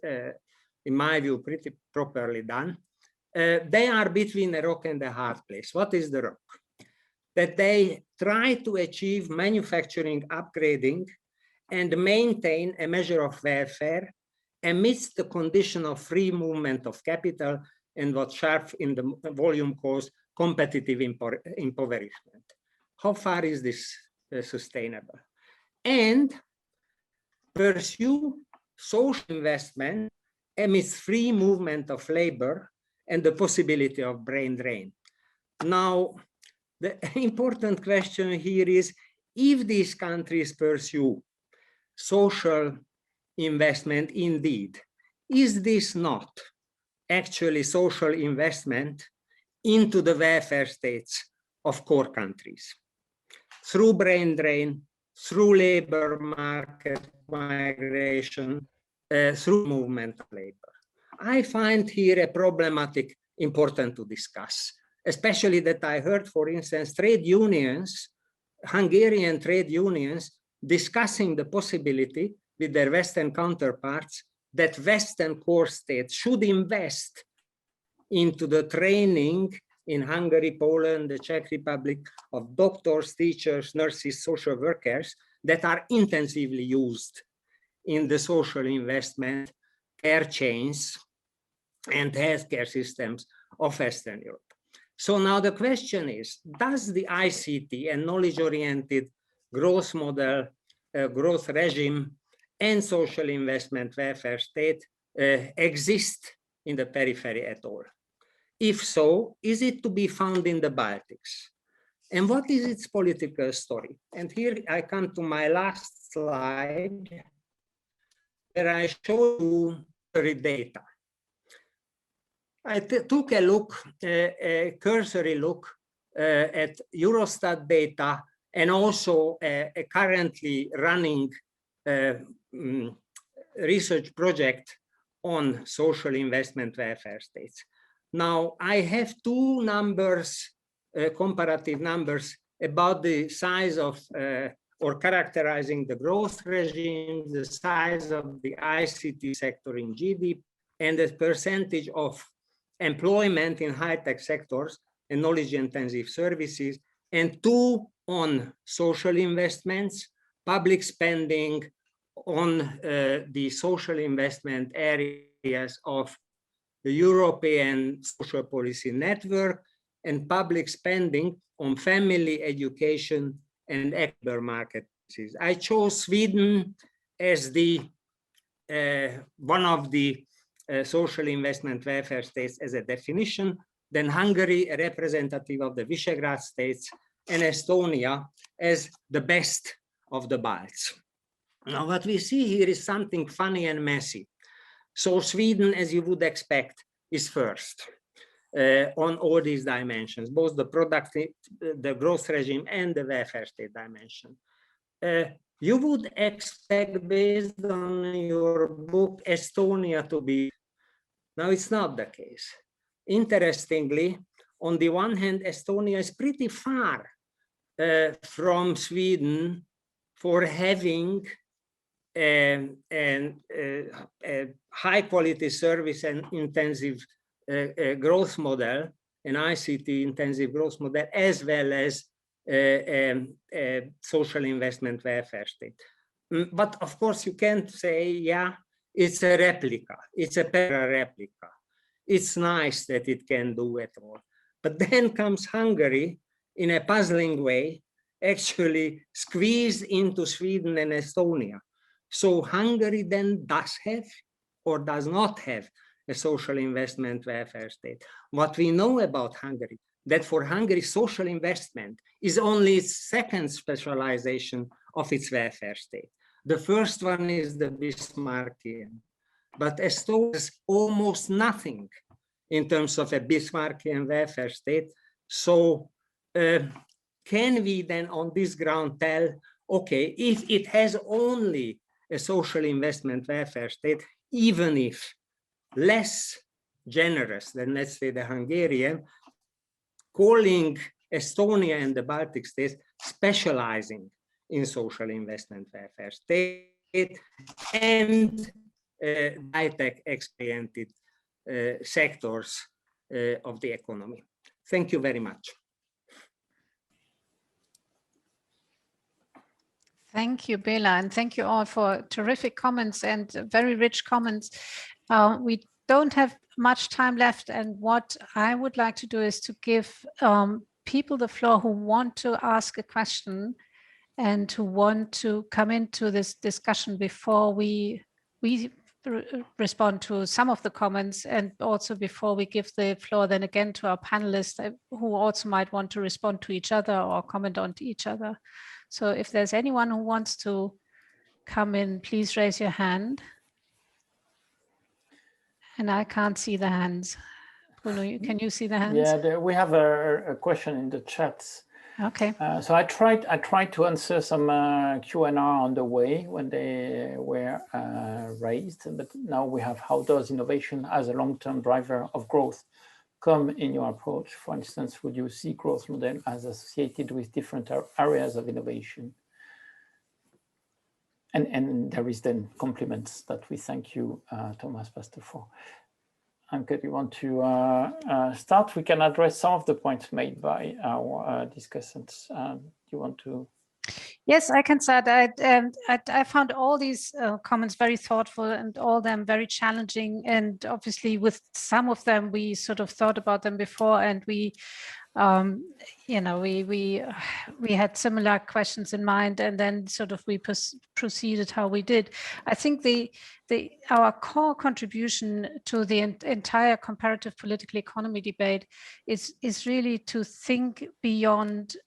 in my view pretty properly done. They are between a rock and a hard place. What is the rock? That they try to achieve manufacturing upgrading and maintain a measure of welfare amidst the condition of free movement of capital and what Sharp in the volume calls competitive impoverishment. How far is this sustainable? And pursue social investment amidst free movement of labor and the possibility of brain drain. Now, the important question here is, if these countries pursue social investment indeed, is this not actually social investment into the welfare states of core countries? Through brain drain, through labor market migration, through movement of labor. I find here a problematic important to discuss, especially that I heard, for instance, trade unions, Hungarian trade unions, discussing the possibility with their Western counterparts that Western core states should invest into the training in Hungary, Poland, the Czech Republic of doctors, teachers, nurses, social workers that are intensively used in the social investment care chains and healthcare systems of Western Europe. So now the question is, does the ICT and knowledge-oriented growth model, growth regime, and social investment welfare state exist in the periphery at all? If so, is it to be found in the Baltics? And what is its political story? And here I come to my last slide, where I show you the data. I took a look, a cursory look at Eurostat data and also a currently running research project on social investment welfare states. Now, I have 2 numbers, comparative numbers, about the size of or characterizing the growth regime, the size of the ICT sector in GDP, and the percentage of employment in high-tech sectors and knowledge-intensive services, and 2 on social investments, public spending on the social investment areas of the European social policy network, and public spending on family education and labor markets. I chose Sweden as the one of the social investment welfare states as a definition, then Hungary, a representative of the Visegrad states, and Estonia as the best of the Balts. Now, what we see here is something funny and messy. So Sweden, as you would expect, is first on all these dimensions, both the the growth regime and the welfare state dimension. You would expect, based on your book, Estonia to be. Now, it's not the case. Interestingly, on the one hand, Estonia is pretty far from Sweden for having a high quality service and intensive growth model, an ICT intensive growth model, as well as social investment welfare state. But of course, you can't say, yeah, it's a replica. It's a para-replica. It's nice that it can do it all. But then comes Hungary, in a puzzling way, actually squeezed into Sweden and Estonia. So Hungary then does have or does not have a social investment welfare state. What we know about Hungary, that for Hungary, social investment is only its second specialization of its welfare state. The first one is the Bismarckian, but Estonia has almost nothing in terms of a Bismarckian welfare state. So can we then on this ground tell, okay, if it has only a social investment welfare state, even if less generous than, let's say, the Hungarian, calling Estonia and the Baltic states specializing in social investment welfare state and high-tech experiented sectors of the economy. Thank you very much. Thank you, Béla, and thank you all for terrific comments and very rich comments. We don't have much time left, and what I would like to do is to give people the floor who want to ask a question and who want to come into this discussion before we respond to some of the comments, and also before we give the floor then again to our panelists who also might want to respond to each other or comment on each other. So if there's anyone who wants to come in, please raise your hand. And I can't see the hands. Bruno, can you see the hands? Yeah, we have a question in the chat. Okay. So I tried to answer some Q&A on the way when they were raised, but now we have, how does innovation as a long-term driver of growth come in your approach? For instance, would you see growth model as associated with different areas of innovation? And there is then compliments that we thank you, Thomas Pastor, for. Anke, do you want to start? We can address some of the points made by our discussants. Do you want to? Yes, I can start. I found all these comments very thoughtful and all them very challenging. And obviously with some of them, we sort of thought about them before, and we, you know, we had similar questions in mind, and then sort of we proceeded how we did. I think our core contribution to the entire comparative political economy debate is really to think beyond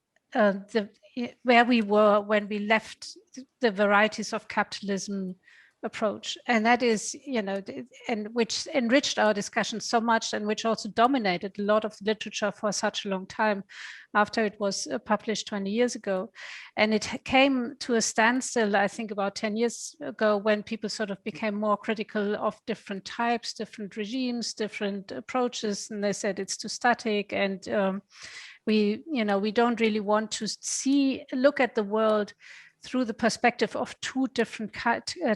where we were when we left the varieties of capitalism approach. And that is, you know, and which enriched our discussion so much, and which also dominated a lot of the literature for such a long time after it was published 20 years ago. And it came to a standstill, I think, about 10 years ago, when people sort of became more critical of different types, different regimes, different approaches, and they said it's too static, and we don't really want to look at the world through the perspective of two different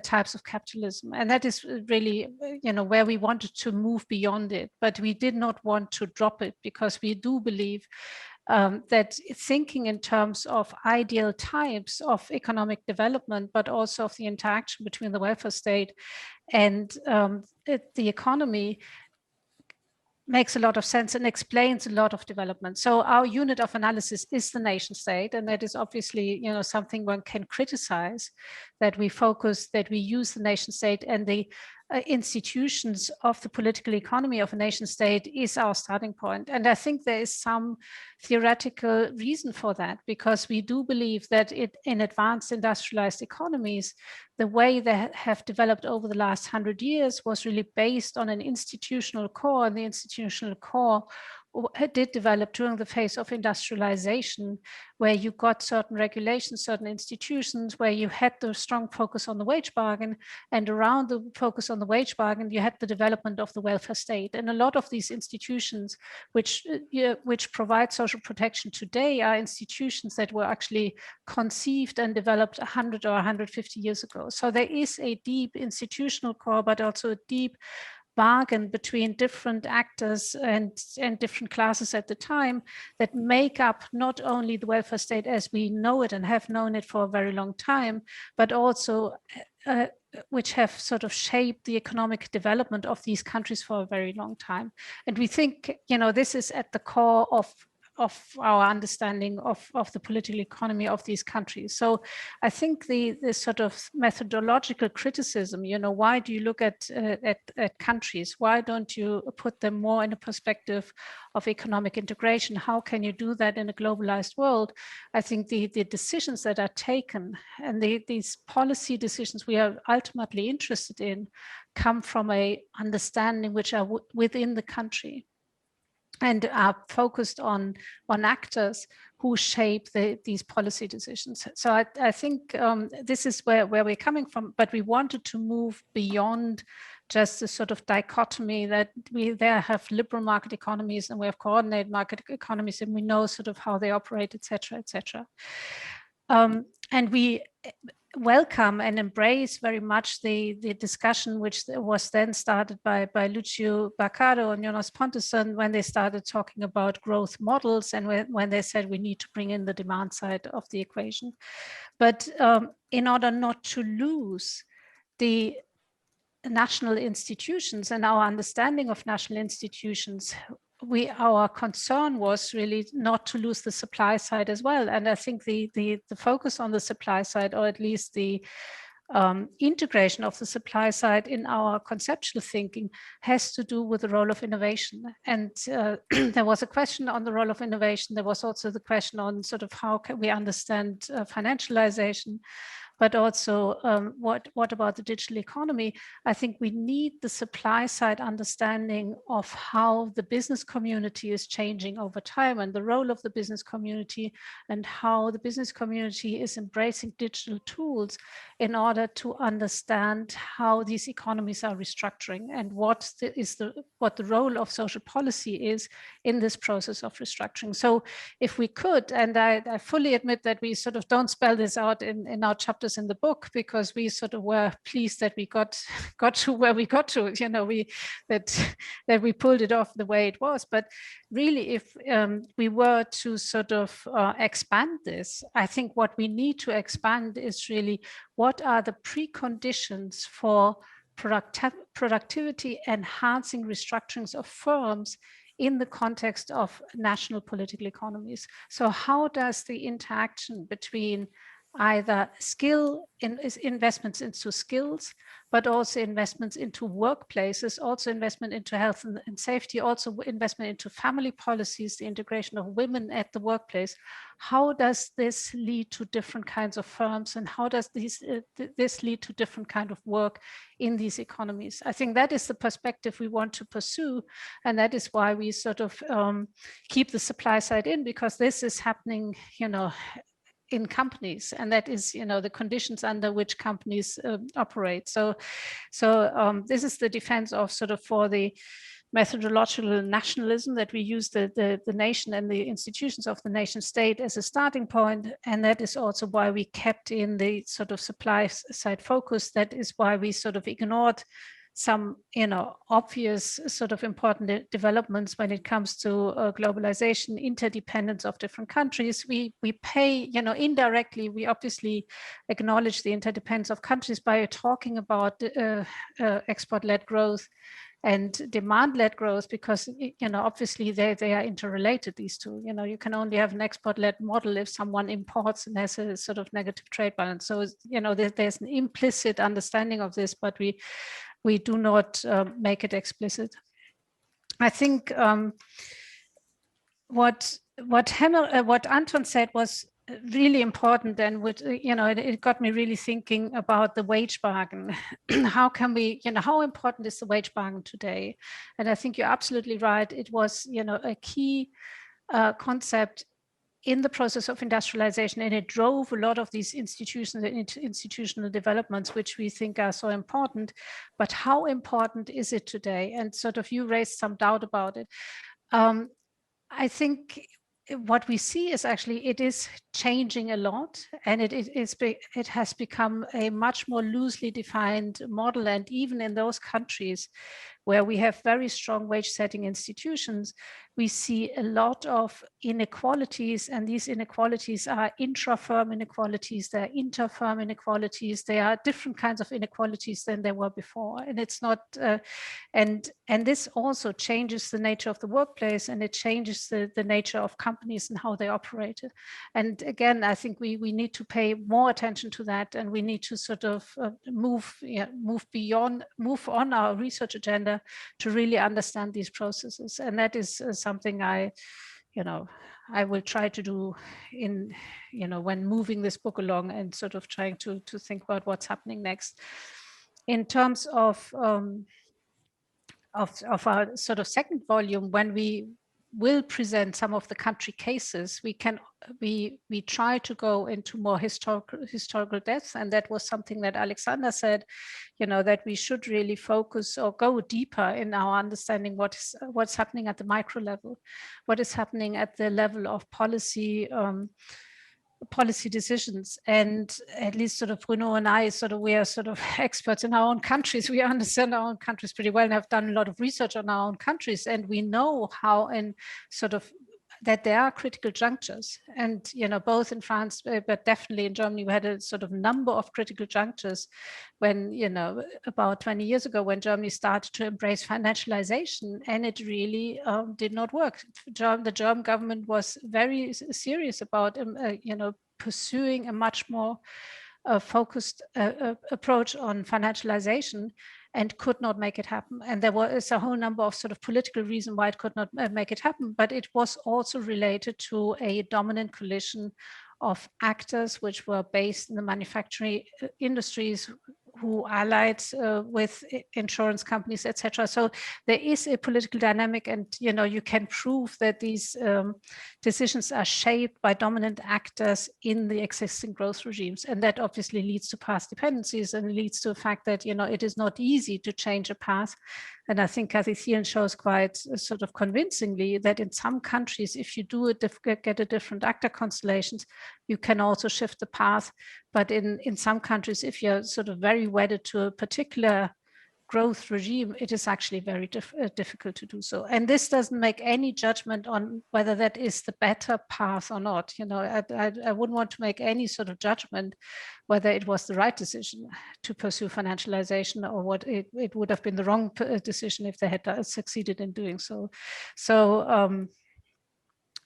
types of capitalism. And that is really, you know, where we wanted to move beyond it, but we did not want to drop it, because we do believe that thinking in terms of ideal types of economic development, but also of the interaction between the welfare state and the economy, makes a lot of sense and explains a lot of development. So our unit of analysis is the nation state, and that is obviously, you know, something one can criticize, that we focus, that we use the nation state and the institutions of the political economy of a nation state is our starting point. And I think there is some theoretical reason for that, because we do believe that in advanced industrialized economies, the way they have developed over the last 100 years was really based on an institutional core, and the institutional core did develop during the phase of industrialization, where you got certain regulations, certain institutions, where you had the strong focus on the wage bargain, and around the focus on the wage bargain, you had the development of the welfare state. And a lot of these institutions which provide social protection today are institutions that were actually conceived and developed 100 or 150 years ago. So there is a deep institutional core, but also a deep bargain between different actors and different classes at the time that make up not only the welfare state as we know it and have known it for a very long time, but also which have sort of shaped the economic development of these countries for a very long time. And we think, you know, this is at the core of our understanding of the political economy of these countries. So I think the sort of methodological criticism, you know, why do you look at countries? Why don't you put them more in a perspective of economic integration? How can you do that in a globalized world? I think the decisions that are taken and these policy decisions we are ultimately interested in come from a understanding which are within the country, and are focused on actors who shape these policy decisions. So I think this is where we're coming from, but we wanted to move beyond just this sort of dichotomy that we there have liberal market economies and we have coordinated market economies, and we know sort of how they operate, et cetera, et cetera. And we welcome and embrace very much the discussion which was then started by Lucio Baccaro and Jonas Pontusson when they started talking about growth models, and when they said we need to bring in the demand side of the equation. But in order not to lose the national institutions and our understanding of national institutions, our concern was really not to lose the supply side as well. And I think the focus on the supply side, or at least the integration of the supply side in our conceptual thinking, has to do with the role of innovation. And there was a question on the role of innovation. There was also the question on sort of how can we understand financialization, but also what about the digital economy? I think we need the supply side understanding of how the business community is changing over time, and the role of the business community, and how the business community is embracing digital tools in order to understand how these economies are restructuring, and what the role of social policy is in this process of restructuring. So if we could, and I fully admit that we sort of don't spell this out in our chapters in the book, because we sort of were pleased that we got to where we got to, you know, that we pulled it off the way it was. But really, if we were to sort of expand this, I think what we need to expand is really what are the preconditions for productivity enhancing restructurings of firms in the context of national political economies. So how does the interaction between either investments into skills, but also investments into workplaces, also investment into health and safety, also investment into family policies, the integration of women at the workplace. How does this lead to different kinds of firms, and how does this lead to different kind of work in these economies? I think that is the perspective we want to pursue, and that is why we sort of keep the supply side in, because this is happening, you know, in companies, and that is, you know, the conditions under which companies operate. So this is the defense of sort of for the methodological nationalism, that we use the nation and the institutions of the nation state as a starting point, and that is also why we kept in the sort of supply side focus. That is why we sort of ignored some, you know, obvious sort of important developments when it comes to globalization, interdependence of different countries. We pay, you know, indirectly, we obviously acknowledge the interdependence of countries by talking about export-led growth, and demand-led growth, because obviously they are interrelated, these two. You can only have an export-led model if someone imports and has a sort of negative trade balance. So there's an implicit understanding of this, but we do not make it explicit. I think what Anton said was really important, and it got me really thinking about the wage bargain. How can we, how important is the wage bargain today? And I think you're absolutely right. It was, a key concept in the process of industrialization, and it drove a lot of these institutional developments, which we think are so important. But how important is it today? And sort of you raised some doubt about it. I think what we see is actually it is changing a lot, and it has become a much more loosely defined model. And even in those countries where we have very strong wage setting institutions, we see a lot of inequalities, and these inequalities are intra-firm inequalities, they're inter-firm inequalities, they are different kinds of inequalities than they were before. And it's not, and this also changes the nature of the workplace, and it changes the nature of companies and how they operate it. And again, I think we need to pay more attention to that, and we need to sort of move on our research agenda to really understand these processes. And that is something I will try to do in, when moving this book along, and sort of trying to think about what's happening next. In terms of our sort of second volume, when we will present some of the country cases, we try to go into more historical depth. And that was something that Alexander said, that we should really focus or go deeper in our understanding what's happening at the micro level, what is happening at the level of policy decisions. And at least sort of Bruno and I, we are sort of experts in our own countries. We understand our own countries pretty well and have done a lot of research on our own countries. And we know how that there are critical junctures. And, both in France, but definitely in Germany, we had a sort of number of critical junctures when, about 20 years ago, when Germany started to embrace financialization, and it really did not work. The German government was very serious about, pursuing a much more focused approach on financialization, and could not make it happen. And there was a whole number of sort of political reasons why it could not make it happen, but it was also related to a dominant coalition of actors which were based in the manufacturing industries, who allied with insurance companies, etc. So there is a political dynamic, and you can prove that these decisions are shaped by dominant actors in the existing growth regimes, and that obviously leads to path dependencies, and leads to the fact that it is not easy to change a path. And I think Kathy Thielen shows quite sort of convincingly that in some countries, if you do get a different actor constellations, you can also shift the path. But in some countries, if you're sort of very wedded to a particular growth regime, it is actually very difficult to do so. And this doesn't make any judgment on whether that is the better path or not. I wouldn't want to make any sort of judgment whether it was the right decision to pursue financialization, or what it would have been the wrong decision if they had succeeded in doing so. So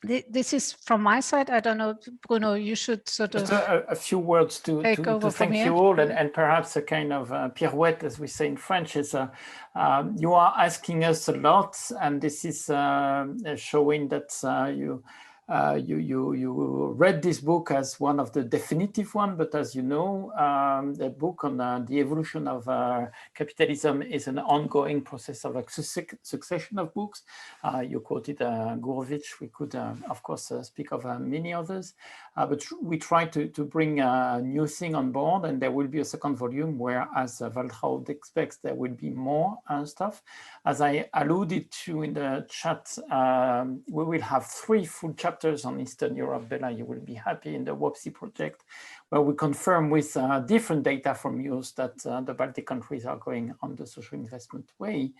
this is from my side. I don't know, Bruno, you should sort of a few words to thank you all, and perhaps a kind of pirouette, as we say in French, is you are asking us a lot, and this is showing that you read this book as one of the definitive one, but as you know, the book on the evolution of capitalism is an ongoing process of a succession of books. You quoted Greskovits. We could, of course, speak of many others, but we try to bring a new thing on board, and there will be a second volume where, as Waltraud expects, there will be more stuff. As I alluded to in the chat, we will have 3 full chapters on Eastern Europe. Béla, you will be happy, in the WOPSI project, where we confirm with different data from yours that the Baltic countries are going on the social investment way.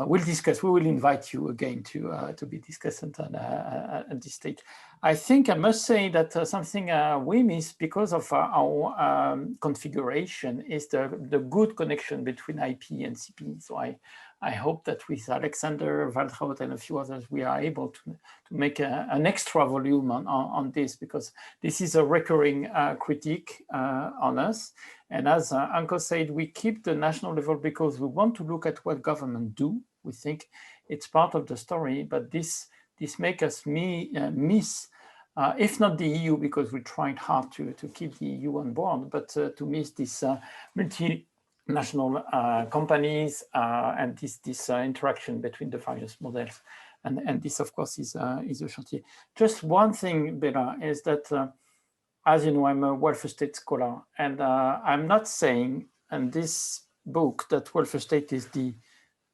We'll discuss. We will invite you again to be discussant at this stage. I think I must say that something we miss because of our configuration is the good connection between IP and CP. So I hope that with Alexander, Waltraud, and a few others, we are able to make an extra volume on this, because this is a recurring critique on us. And as Anke said, we keep the national level because we want to look at what government do. We think it's part of the story, but this makes us miss, if not the EU, because we tried hard to keep the EU on board, but to miss this multinational companies and this interaction between the various models. And this, of course, is a chantier. Just one thing, Béla, is that, as you know, I'm a welfare state scholar, and I'm not saying in this book that welfare state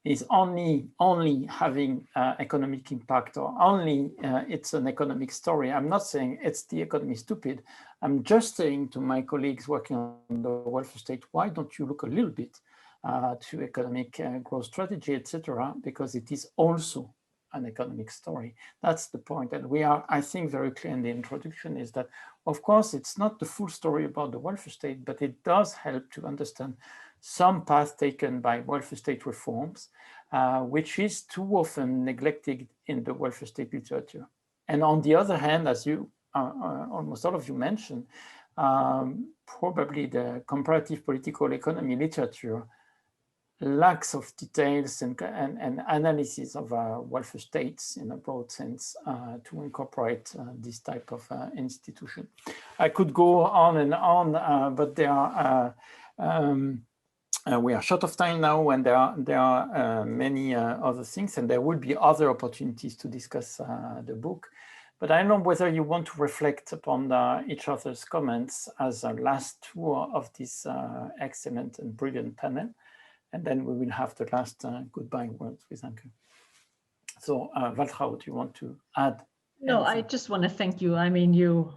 is only having economic impact, or only it's an economic story. I'm not saying it's the economy stupid. I'm just saying to my colleagues working on the welfare state, why don't you look a little bit to economic growth strategy, etc., because it is also an economic story. That's the point. And we are, I think, very clear in the introduction is that, of course, it's not the full story about the welfare state, but it does help to understand some path taken by welfare state reforms, which is too often neglected in the welfare state literature. And on the other hand, as you almost all of you mentioned, probably the comparative political economy literature lacks of details and analysis of welfare states in a broad sense to incorporate this type of institution. I could go on and on, but there are we are short of time now, and there are many other things, and there will be other opportunities to discuss the book. But I don't know whether you want to reflect upon each other's comments as a last tour of this excellent and brilliant panel, and then we will have the last goodbye words with Anke. So, Waltraud, do you want to add? No, I just want to thank you. I mean, you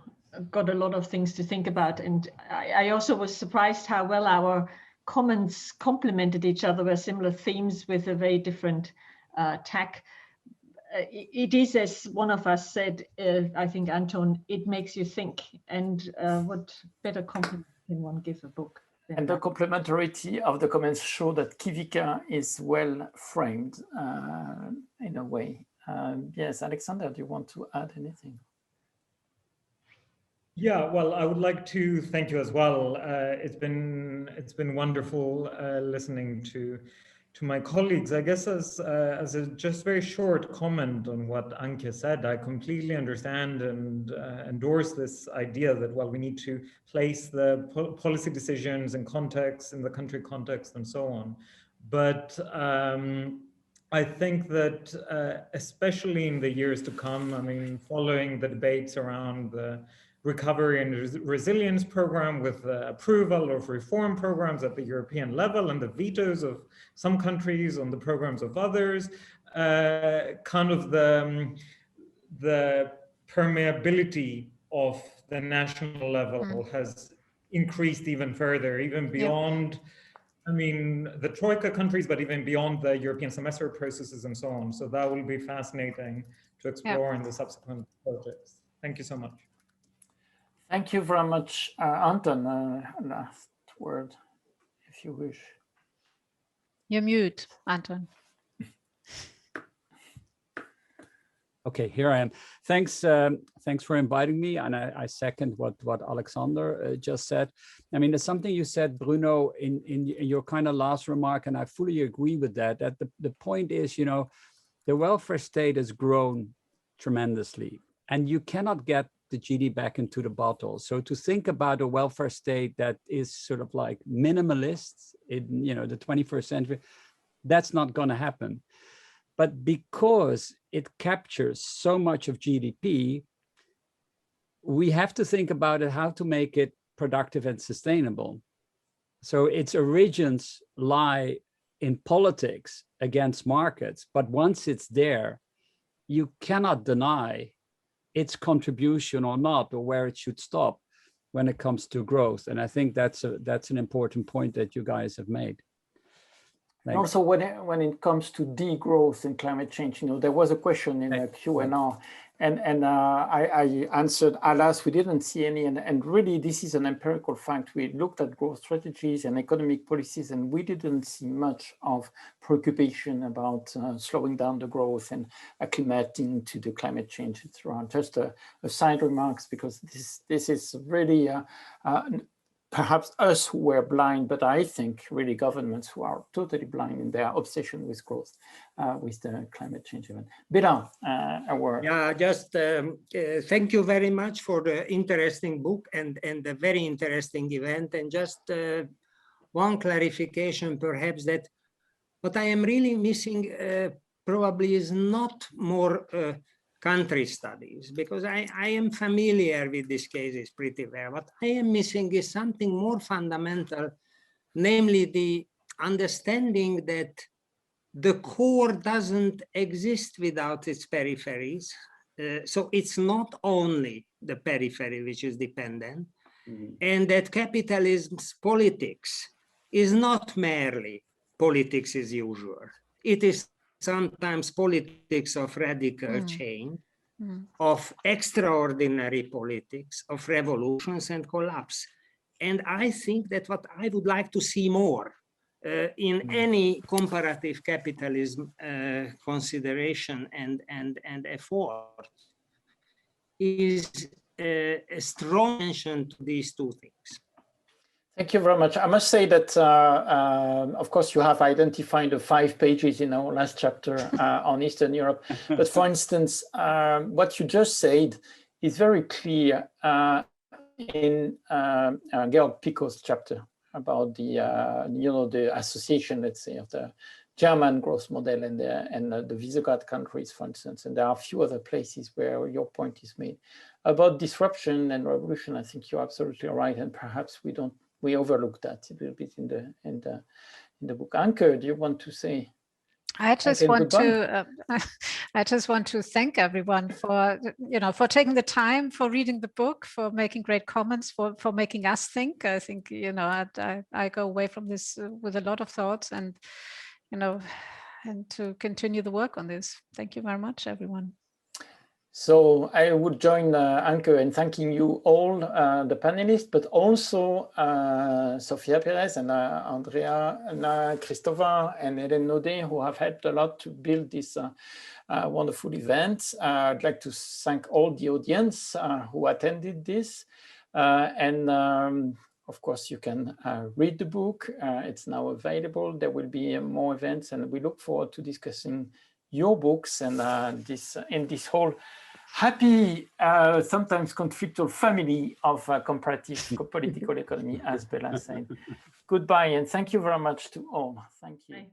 got a lot of things to think about, and I also was surprised how well our comments complemented each other with similar themes with a very different tack. It is, as one of us said, I think, Anton, it makes you think, and what better compliment can one give a book? And the complementarity of the comments show that CIVICA is well framed in a way. Yes, Alexander, do you want to add anything? Yeah, well, I would like to thank you as well. It's been wonderful listening to my colleagues. I guess as a just very short comment on what Anke said, I completely understand and endorse this idea that, well, we need to place the policy decisions in context, in the country context, and so on. But I think that especially in the years to come, I mean, following the debates around the Recovery and Resilience Program, with the approval of reform programs at the European level and the vetoes of some countries on the programs of others, kind of the permeability of the national level has increased even further, even beyond, I mean, the Troika countries, but even beyond the European semester processes and so on. So that will be fascinating to explore in the subsequent projects. Thank you so much. Thank you very much, Anton. Last word, if you wish. You're mute, Anton. Okay, here I am. Thanks for inviting me, and I second what Alexander just said. I mean, there's something you said, Bruno, in your kind of last remark, and I fully agree with that. That the point is, you know, the welfare state has grown tremendously, and you cannot get the GDP back into the bottle. So to think about a welfare state that is sort of like minimalist in, you know, the 21st century, that's not going to happen. But because it captures so much of GDP, we have to think about it, how to make it productive and sustainable. So its origins lie in politics against markets, but once it's there, you cannot deny its contribution or not, or where it should stop when it comes to growth. And I think that's an important point that you guys have made. And also, when it comes to degrowth and climate change, you know, there was a question in a Q&A, I answered, alas, we didn't see any. And really, this is an empirical fact. We looked at growth strategies and economic policies, and we didn't see much of preoccupation about slowing down the growth and acclimating to the climate change, etc. Just a side remarks, because this is really perhaps us who were blind, but I think really governments who are totally blind in their obsession with growth, with the climate change event. Béla, a word. Yeah, just thank you very much for the interesting book and the very interesting event. And just one clarification, perhaps, that what I am really missing probably is not more country studies, because I am familiar with these cases pretty well. What I am missing is something more fundamental, namely the understanding that the core doesn't exist without its peripheries. So it's not only the periphery which is dependent, and that capitalism's politics is not merely politics as usual. It is sometimes politics of radical change, of extraordinary politics, of revolutions and collapse. And I think that what I would like to see more in any comparative capitalism consideration and effort is a strong attention to these two things. Thank you very much. I must say that, of course, you have identified the 5 pages in our last chapter on Eastern Europe. But for instance, what you just said is very clear in Georg Picot's chapter about the, the association, let's say, of the German growth model and the Visegrad countries, for instance. And there are a few other places where your point is made. About disruption and revolution, I think you're absolutely right. And perhaps we overlook that a little bit in the book. Anke, do you want to say? I just want to thank everyone for for taking the time, for reading the book, for making great comments, for making us think. I think I go away from this with a lot of thoughts, and and to continue the work on this. Thank you very much, everyone. So I would join Anke in thanking you all, the panelists, but also Sofia Perez and Andrea and Christopher and Hélène Naudet, who have helped a lot to build this wonderful event. I'd like to thank all the audience who attended this. Of course, you can read the book. It's now available. There will be more events, and we look forward to discussing your books and this whole happy, sometimes conflictual family of comparative political economy, as Béla said. Goodbye, and thank you very much to all. Thank you. Bye.